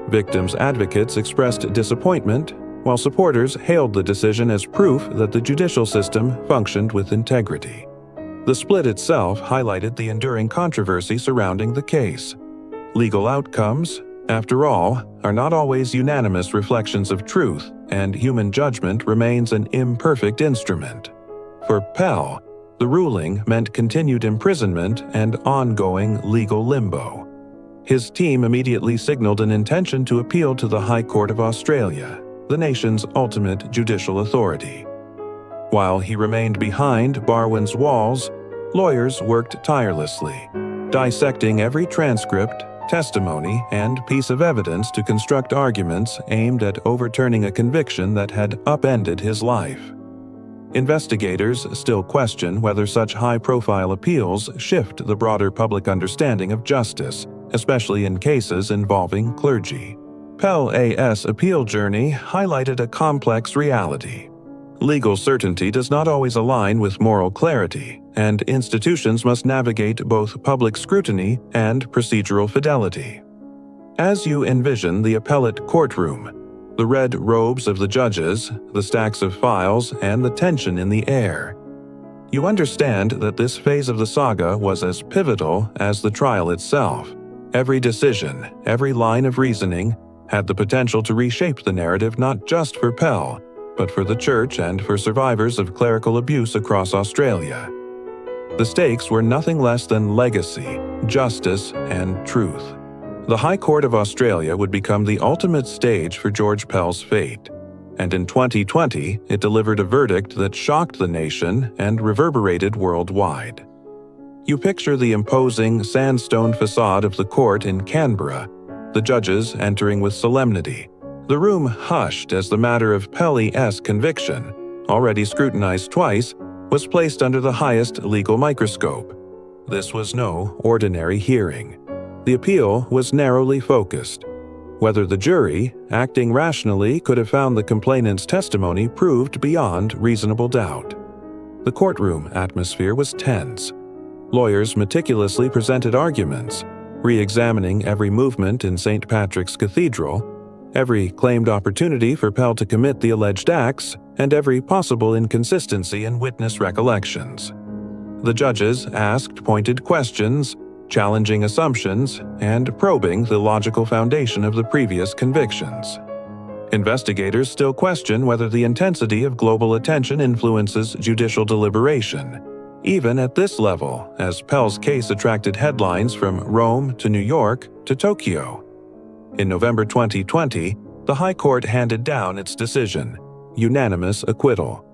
Victims' advocates expressed disappointment, while supporters hailed the decision as proof that the judicial system functioned with integrity. The split itself highlighted the enduring controversy surrounding the case. Legal outcomes, after all, are not always unanimous reflections of truth, and human judgment remains an imperfect instrument. For Pell, the ruling meant continued imprisonment and ongoing legal limbo. His team immediately signaled an intention to appeal to the High Court of Australia, the nation's ultimate judicial authority. While he remained behind Barwon's walls, lawyers worked tirelessly, dissecting every transcript, testimony, and piece of evidence to construct arguments aimed at overturning a conviction that had upended his life. Investigators still question whether such high-profile appeals shift the broader public understanding of justice, especially in cases involving clergy. Pell's appeal journey highlighted a complex reality. Legal certainty does not always align with moral clarity, and institutions must navigate both public scrutiny and procedural fidelity. As you envision the appellate courtroom, the red robes of the judges, the stacks of files, and the tension in the air, you understand that this phase of the saga was as pivotal as the trial itself. Every decision, every line of reasoning, had the potential to reshape the narrative not just for Pell, but for the Church and for survivors of clerical abuse across Australia. The stakes were nothing less than legacy, justice, and truth. The High Court of Australia would become the ultimate stage for George Pell's fate, and in 2020 it delivered a verdict that shocked the nation and reverberated worldwide. You picture the imposing sandstone facade of the court in Canberra, the judges entering with solemnity, the room hushed as the matter of Pell's conviction, already scrutinized twice, was placed under the highest legal microscope. This was no ordinary hearing. The appeal was narrowly focused. Whether the jury, acting rationally, could have found the complainant's testimony proved beyond reasonable doubt. The courtroom atmosphere was tense. Lawyers meticulously presented arguments, re-examining every movement in St. Patrick's Cathedral, every claimed opportunity for Pell to commit the alleged acts, and every possible inconsistency in witness recollections. The judges asked pointed questions, challenging assumptions, and probing the logical foundation of the previous convictions. Investigators still question whether the intensity of global attention influences judicial deliberation, even at this level, as Pell's case attracted headlines from Rome to New York to Tokyo. In November 2020, the High Court handed down its decision, unanimous acquittal.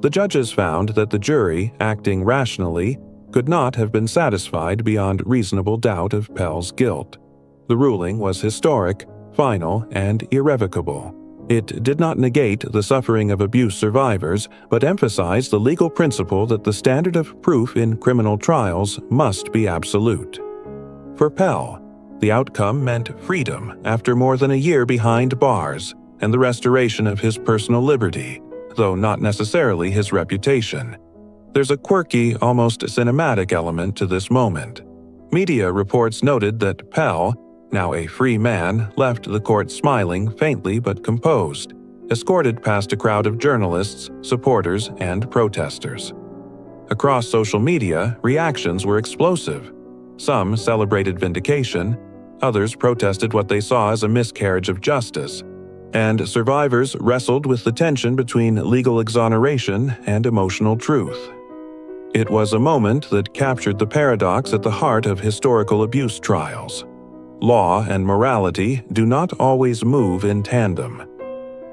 The judges found that the jury, acting rationally, could not have been satisfied beyond reasonable doubt of Pell's guilt. The ruling was historic, final, and irrevocable. It did not negate the suffering of abuse survivors, but emphasized the legal principle that the standard of proof in criminal trials must be absolute. For Pell, the outcome meant freedom after more than a year behind bars and the restoration of his personal liberty, though not necessarily his reputation. There's a quirky, almost cinematic element to this moment. Media reports noted that Pell, now a free man, left the court smiling faintly but composed, escorted past a crowd of journalists, supporters, and protesters. Across social media, reactions were explosive. Some celebrated vindication, others protested what they saw as a miscarriage of justice, and survivors wrestled with the tension between legal exoneration and emotional truth. It was a moment that captured the paradox at the heart of historical abuse trials. Law and morality do not always move in tandem.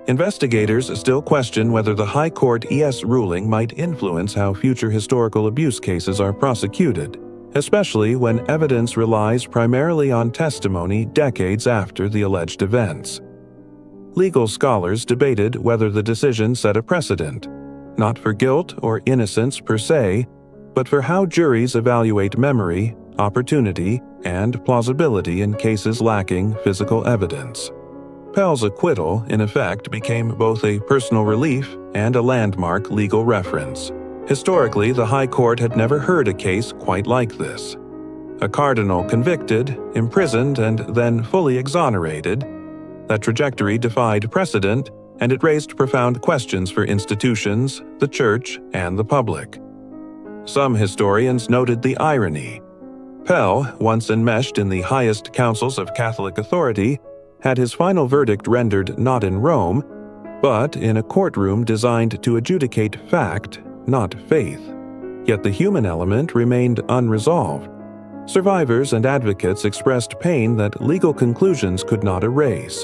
Investigators still question whether the High Court ES ruling might influence how future historical abuse cases are prosecuted, especially when evidence relies primarily on testimony decades after the alleged events. Legal scholars debated whether the decision set a precedent, not for guilt or innocence per se, but for how juries evaluate memory, opportunity, and plausibility in cases lacking physical evidence. Pell's acquittal, in effect, became both a personal relief and a landmark legal reference. Historically, the High Court had never heard a case quite like this. A cardinal convicted, imprisoned, and then fully exonerated. That trajectory defied precedent, and it raised profound questions for institutions, the Church, and the public. Some historians noted the irony. Pell, once enmeshed in the highest councils of Catholic authority, had his final verdict rendered not in Rome, but in a courtroom designed to adjudicate fact, not faith. Yet the human element remained unresolved. Survivors and advocates expressed pain that legal conclusions could not erase.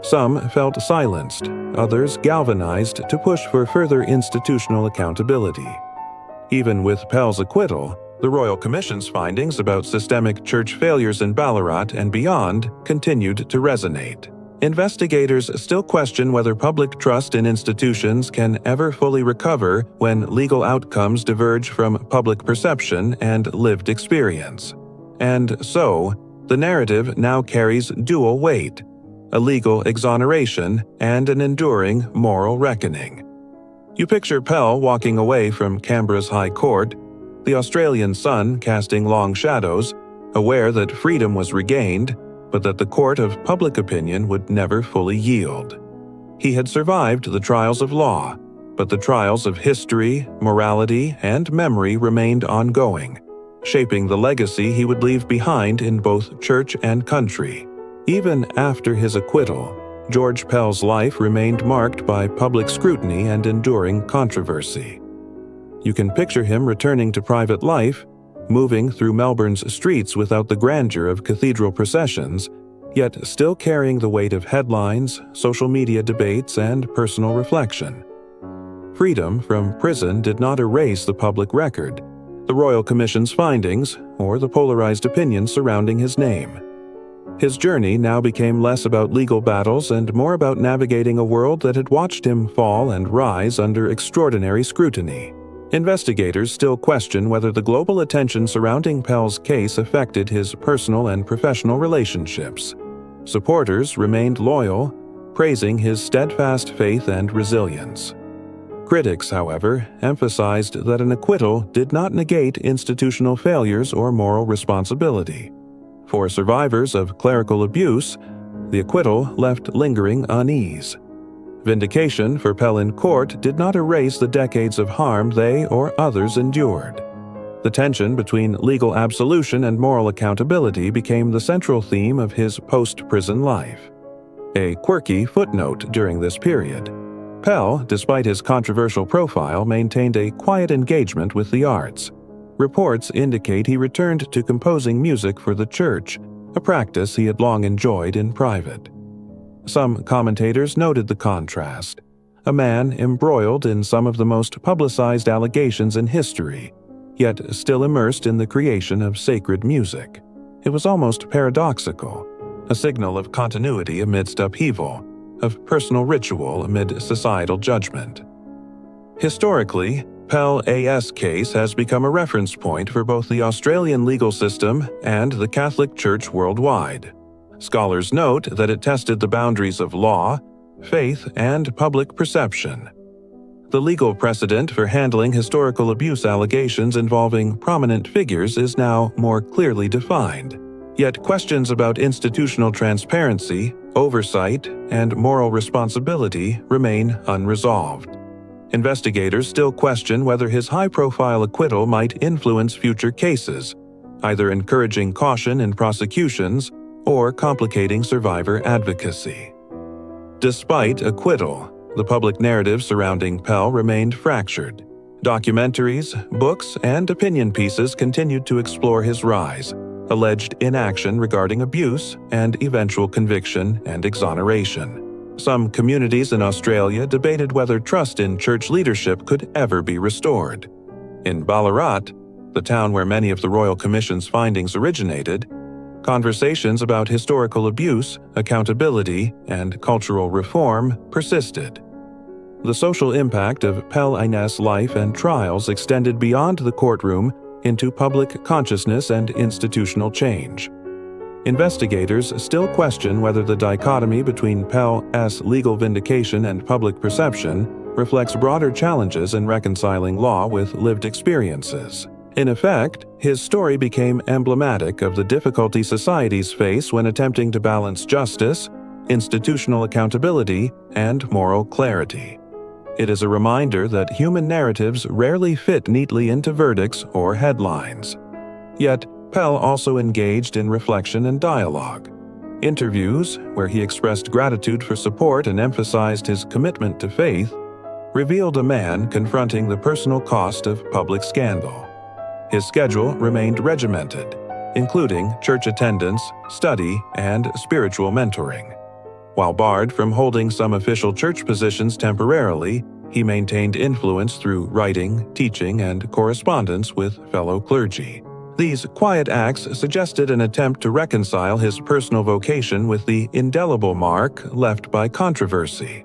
Some felt silenced, others galvanized to push for further institutional accountability. Even with Pell's acquittal, the Royal Commission's findings about systemic church failures in Ballarat and beyond continued to resonate. Investigators still question whether public trust in institutions can ever fully recover when legal outcomes diverge from public perception and lived experience. And so, the narrative now carries dual weight: a legal exoneration and an enduring moral reckoning. You picture Pell walking away from Canberra's High Court, the Australian sun casting long shadows, aware that freedom was regained, but that the court of public opinion would never fully yield. He had survived the trials of law, but the trials of history, morality, and memory remained ongoing, shaping the legacy he would leave behind in both church and country. Even after his acquittal, George Pell's life remained marked by public scrutiny and enduring controversy. You can picture him returning to private life, moving through Melbourne's streets without the grandeur of cathedral processions, yet still carrying the weight of headlines, social media debates, and personal reflection. Freedom from prison did not erase the public record, the Royal Commission's findings, or the polarized opinions surrounding his name. His journey now became less about legal battles and more about navigating a world that had watched him fall and rise under extraordinary scrutiny. Investigators still question whether the global attention surrounding Pell's case affected his personal and professional relationships. Supporters remained loyal, praising his steadfast faith and resilience. Critics, however, emphasized that an acquittal did not negate institutional failures or moral responsibility. For survivors of clerical abuse, the acquittal left lingering unease. Vindication for Pell in court did not erase the decades of harm they or others endured. The tension between legal absolution and moral accountability became the central theme of his post-prison life. A quirky footnote during this period: Pell, despite his controversial profile, maintained a quiet engagement with the arts. Reports indicate he returned to composing music for the church, a practice he had long enjoyed in private. Some commentators noted the contrast: a man embroiled in some of the most publicized allegations in history, yet still immersed in the creation of sacred music. It was almost paradoxical, a signal of continuity amidst upheaval, of personal ritual amid societal judgment. Historically, Pell AS case has become a reference point for both the Australian legal system and the Catholic Church worldwide. Scholars note that it tested the boundaries of law, faith, and public perception. The legal precedent for handling historical abuse allegations involving prominent figures is now more clearly defined. Yet questions about institutional transparency, oversight, and moral responsibility remain unresolved. Investigators still question whether his high-profile acquittal might influence future cases, either encouraging caution in prosecutions or complicating survivor advocacy. Despite acquittal, the public narrative surrounding Pell remained fractured. Documentaries, books, and opinion pieces continued to explore his rise, alleged inaction regarding abuse, and eventual conviction and exoneration. Some communities in Australia debated whether trust in church leadership could ever be restored. In Ballarat, the town where many of the Royal Commission's findings originated, conversations about historical abuse, accountability, and cultural reform persisted. The social impact of Pell Innes' life and trials extended beyond the courtroom into public consciousness and institutional change. Investigators still question whether the dichotomy between Pell's legal vindication and public perception reflects broader challenges in reconciling law with lived experiences. In effect, his story became emblematic of the difficulty societies face when attempting to balance justice, institutional accountability, and moral clarity. It is a reminder that human narratives rarely fit neatly into verdicts or headlines. Yet, Pell also engaged in reflection and dialogue. Interviews, where he expressed gratitude for support and emphasized his commitment to faith, revealed a man confronting the personal cost of public scandal. His schedule remained regimented, including church attendance, study, and spiritual mentoring. While barred from holding some official church positions temporarily, he maintained influence through writing, teaching, and correspondence with fellow clergy. These quiet acts suggested an attempt to reconcile his personal vocation with the indelible mark left by controversy.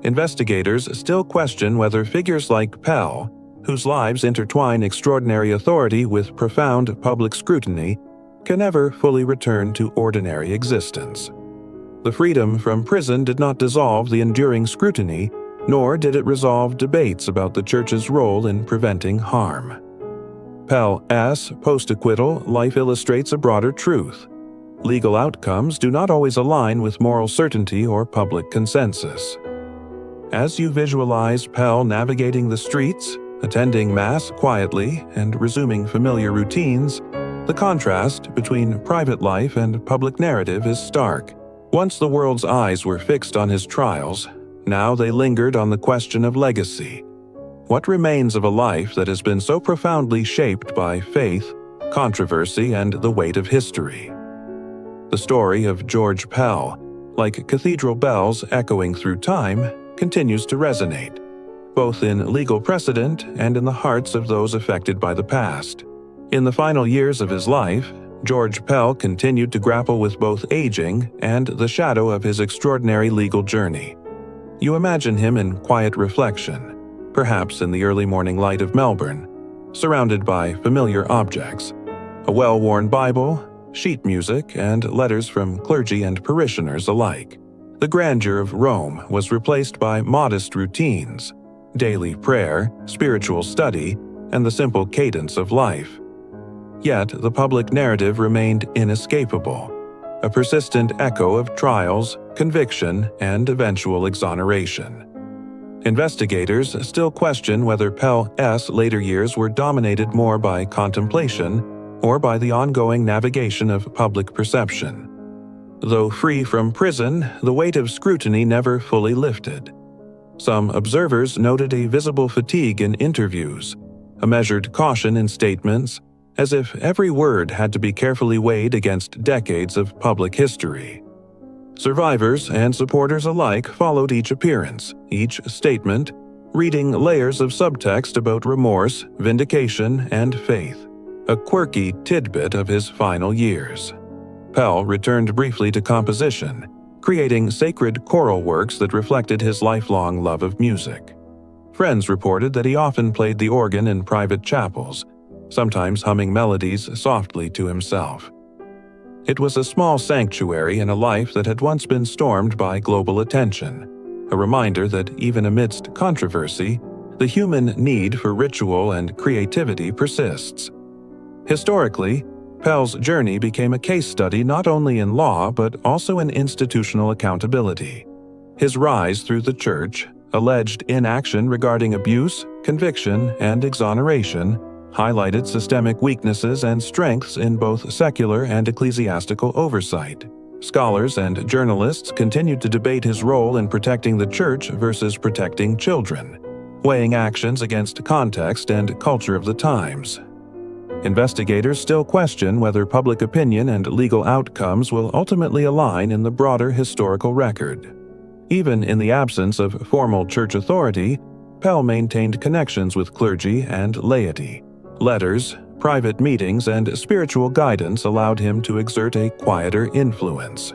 Investigators still question whether figures like Pell, whose lives intertwine extraordinary authority with profound public scrutiny, can ever fully return to ordinary existence. The freedom from prison did not dissolve the enduring scrutiny, nor did it resolve debates about the Church's role in preventing harm. Pell's post-acquittal life illustrates a broader truth. Legal outcomes do not always align with moral certainty or public consensus. As you visualize Pell navigating the streets, attending Mass quietly, and resuming familiar routines, the contrast between private life and public narrative is stark. Once the world's eyes were fixed on his trials, now they lingered on the question of legacy. What remains of a life that has been so profoundly shaped by faith, controversy, and the weight of history? The story of George Pell, like cathedral bells echoing through time, continues to resonate, both in legal precedent and in the hearts of those affected by the past. In the final years of his life, George Pell continued to grapple with both aging and the shadow of his extraordinary legal journey. You imagine him in quiet reflection, perhaps in the early morning light of Melbourne, surrounded by familiar objects, a well-worn Bible, sheet music, and letters from clergy and parishioners alike. The grandeur of Rome was replaced by modest routines, daily prayer, spiritual study, and the simple cadence of life. Yet the public narrative remained inescapable, a persistent echo of trials, conviction, and eventual exoneration. Investigators still question whether Pell's later years were dominated more by contemplation or by the ongoing navigation of public perception. Though free from prison, the weight of scrutiny never fully lifted. Some observers noted a visible fatigue in interviews, a measured caution in statements, as if every word had to be carefully weighed against decades of public history. Survivors and supporters alike followed each appearance, each statement, reading layers of subtext about remorse, vindication, and faith, a quirky tidbit of his final years. Pell returned briefly to composition, creating sacred choral works that reflected his lifelong love of music. Friends reported that he often played the organ in private chapels, sometimes humming melodies softly to himself. It was a small sanctuary in a life that had once been stormed by global attention, a reminder that even amidst controversy, the human need for ritual and creativity persists. Historically, Pell's journey became a case study not only in law but also in institutional accountability. His rise through the Church, alleged inaction regarding abuse, conviction, and exoneration, highlighted systemic weaknesses and strengths in both secular and ecclesiastical oversight. Scholars and journalists continued to debate his role in protecting the Church versus protecting children, weighing actions against context and culture of the times. Investigators still question whether public opinion and legal outcomes will ultimately align in the broader historical record. Even in the absence of formal church authority, Pell maintained connections with clergy and laity. Letters, private meetings, and spiritual guidance allowed him to exert a quieter influence.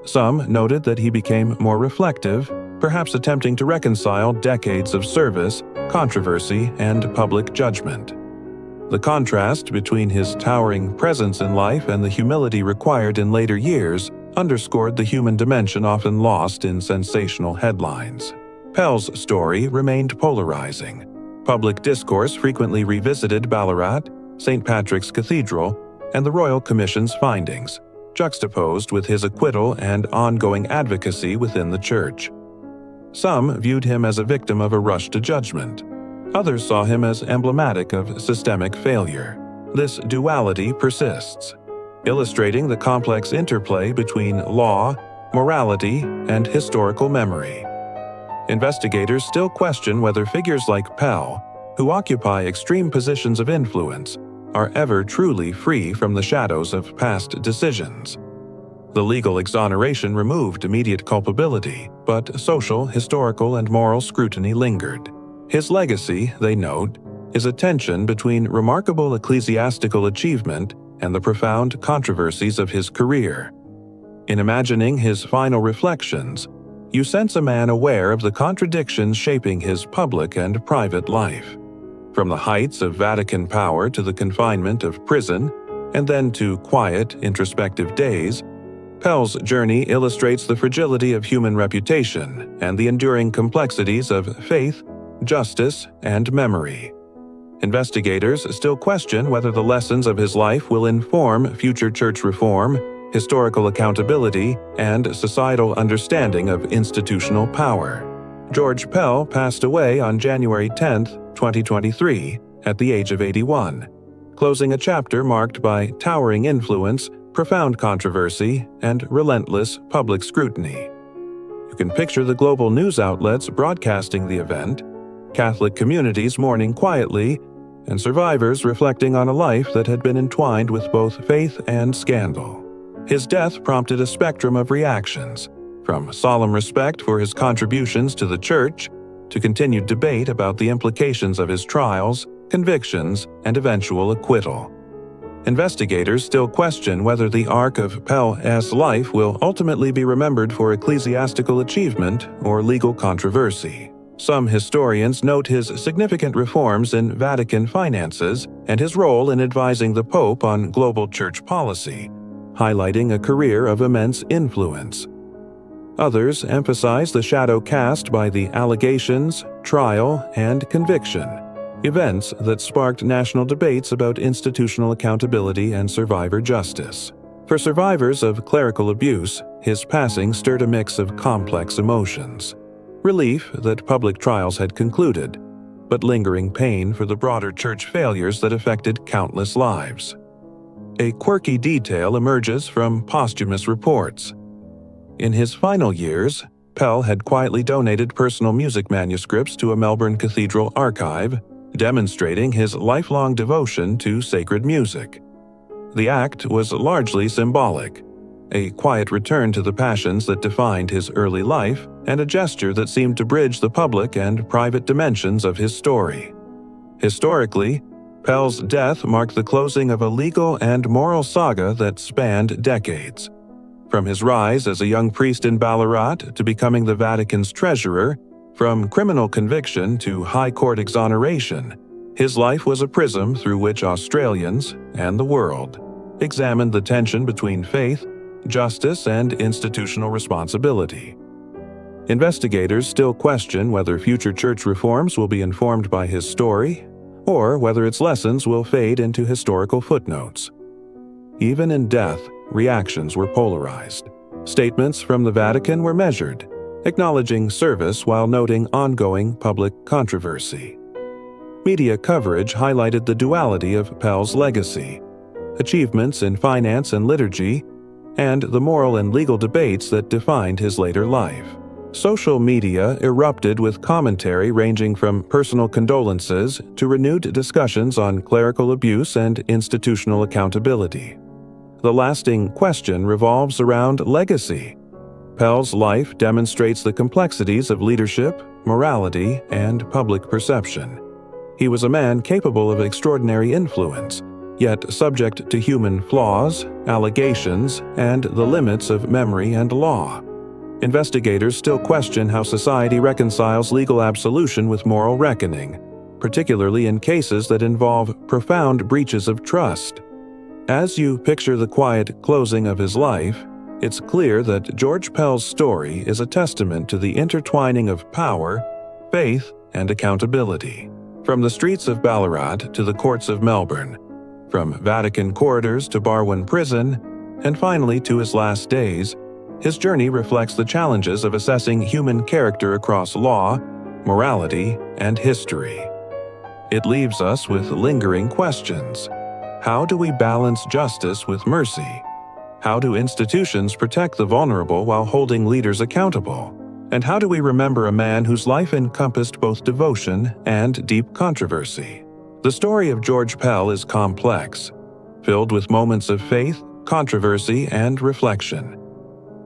Some noted that he became more reflective, perhaps attempting to reconcile decades of service, controversy, and public judgment. The contrast between his towering presence in life and the humility required in later years underscored the human dimension often lost in sensational headlines. Pell's story remained polarizing. Public discourse frequently revisited Ballarat, St. Patrick's Cathedral, and the Royal Commission's findings, juxtaposed with his acquittal and ongoing advocacy within the Church. Some viewed him as a victim of a rush to judgment. Others saw him as emblematic of systemic failure. This duality persists, illustrating the complex interplay between law, morality, and historical memory. Investigators still question whether figures like Pell, who occupy extreme positions of influence, are ever truly free from the shadows of past decisions. The legal exoneration removed immediate culpability, but social, historical, and moral scrutiny lingered. His legacy, they note, is a tension between remarkable ecclesiastical achievement and the profound controversies of his career. In imagining his final reflections, you sense a man aware of the contradictions shaping his public and private life. From the heights of Vatican power to the confinement of prison, and then to quiet, introspective days, Pell's journey illustrates the fragility of human reputation and the enduring complexities of faith, justice, and memory. Investigators still question whether the lessons of his life will inform future church reform, historical accountability, and societal understanding of institutional power. George Pell passed away on January 10, 2023, at the age of 81, closing a chapter marked by towering influence, profound controversy, and relentless public scrutiny. You can picture the global news outlets broadcasting the event, Catholic communities mourning quietly, and survivors reflecting on a life that had been entwined with both faith and scandal. His death prompted a spectrum of reactions, from solemn respect for his contributions to the Church to continued debate about the implications of his trials, convictions, and eventual acquittal. Investigators still question whether the arc of Pell's life will ultimately be remembered for ecclesiastical achievement or legal controversy. Some historians note his significant reforms in Vatican finances and his role in advising the Pope on global church policy, highlighting a career of immense influence. Others emphasize the shadow cast by the allegations, trial, and conviction, events that sparked national debates about institutional accountability and survivor justice. For survivors of clerical abuse, his passing stirred a mix of complex emotions. Relief that public trials had concluded, but lingering pain for the broader church failures that affected countless lives. A quirky detail emerges from posthumous reports. In his final years, Pell had quietly donated personal music manuscripts to a Melbourne cathedral archive, demonstrating his lifelong devotion to sacred music. The act was largely symbolic, a quiet return to the passions that defined his early life and a gesture that seemed to bridge the public and private dimensions of his story. Historically, Pell's death marked the closing of a legal and moral saga that spanned decades. From his rise as a young priest in Ballarat to becoming the Vatican's treasurer, from criminal conviction to high court exoneration, his life was a prism through which Australians, and the world, examined the tension between faith, justice, and institutional responsibility. Investigators still question whether future church reforms will be informed by his story, or whether its lessons will fade into historical footnotes. Even in death, reactions were polarized. Statements from the Vatican were measured, acknowledging service while noting ongoing public controversy. Media coverage highlighted the duality of Pell's legacy, achievements in finance and liturgy, and the moral and legal debates that defined his later life. Social media erupted with commentary ranging from personal condolences to renewed discussions on clerical abuse and institutional accountability. The lasting question revolves around legacy. Pell's life demonstrates the complexities of leadership, morality, and public perception. He was a man capable of extraordinary influence, yet subject to human flaws, allegations, and the limits of memory and law. Investigators still question how society reconciles legal absolution with moral reckoning, particularly in cases that involve profound breaches of trust. As you picture the quiet closing of his life, it's clear that George Pell's story is a testament to the intertwining of power, faith, and accountability. From the streets of Ballarat to the courts of Melbourne, from Vatican corridors to Barwon Prison, and finally to his last days, his journey reflects the challenges of assessing human character across law, morality, and history. It leaves us with lingering questions. How do we balance justice with mercy? How do institutions protect the vulnerable while holding leaders accountable? And how do we remember a man whose life encompassed both devotion and deep controversy? The story of George Pell is complex, filled with moments of faith, controversy, and reflection.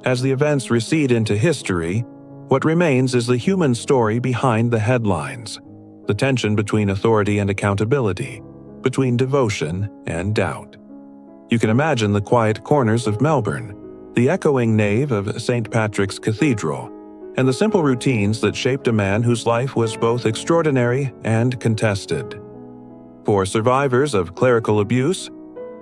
As the events recede into history, what remains is the human story behind the headlines, the tension between authority and accountability, between devotion and doubt. You can imagine the quiet corners of Melbourne, the echoing nave of St. Patrick's Cathedral, and the simple routines that shaped a man whose life was both extraordinary and contested. For survivors of clerical abuse,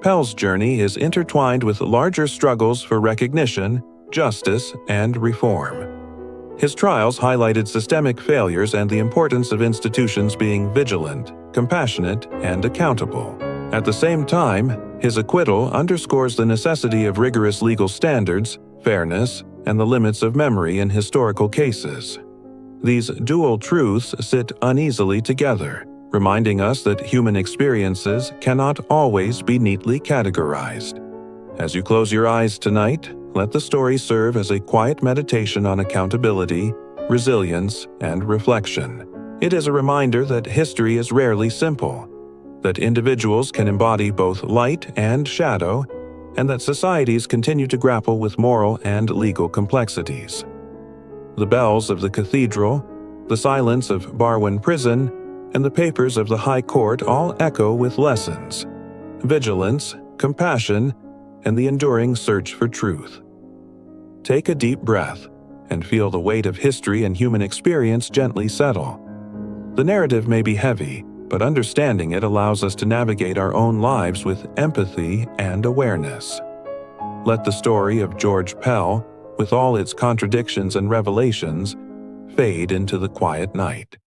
Pell's journey is intertwined with larger struggles for recognition, justice, and reform. His trials highlighted systemic failures and the importance of institutions being vigilant, compassionate, and accountable. At the same time, his acquittal underscores the necessity of rigorous legal standards, fairness, and the limits of memory in historical cases. These dual truths sit uneasily together, reminding us that human experiences cannot always be neatly categorized. As you close your eyes tonight, let the story serve as a quiet meditation on accountability, resilience, and reflection. It is a reminder that history is rarely simple, that individuals can embody both light and shadow, and that societies continue to grapple with moral and legal complexities. The bells of the cathedral, the silence of Barwon Prison, and the papers of the High Court all echo with lessons: vigilance, compassion, and the enduring search for truth. Take a deep breath and feel the weight of history and human experience gently settle. The narrative may be heavy, but understanding it allows us to navigate our own lives with empathy and awareness. Let the story of George Pell, with all its contradictions and revelations, fade into the quiet night.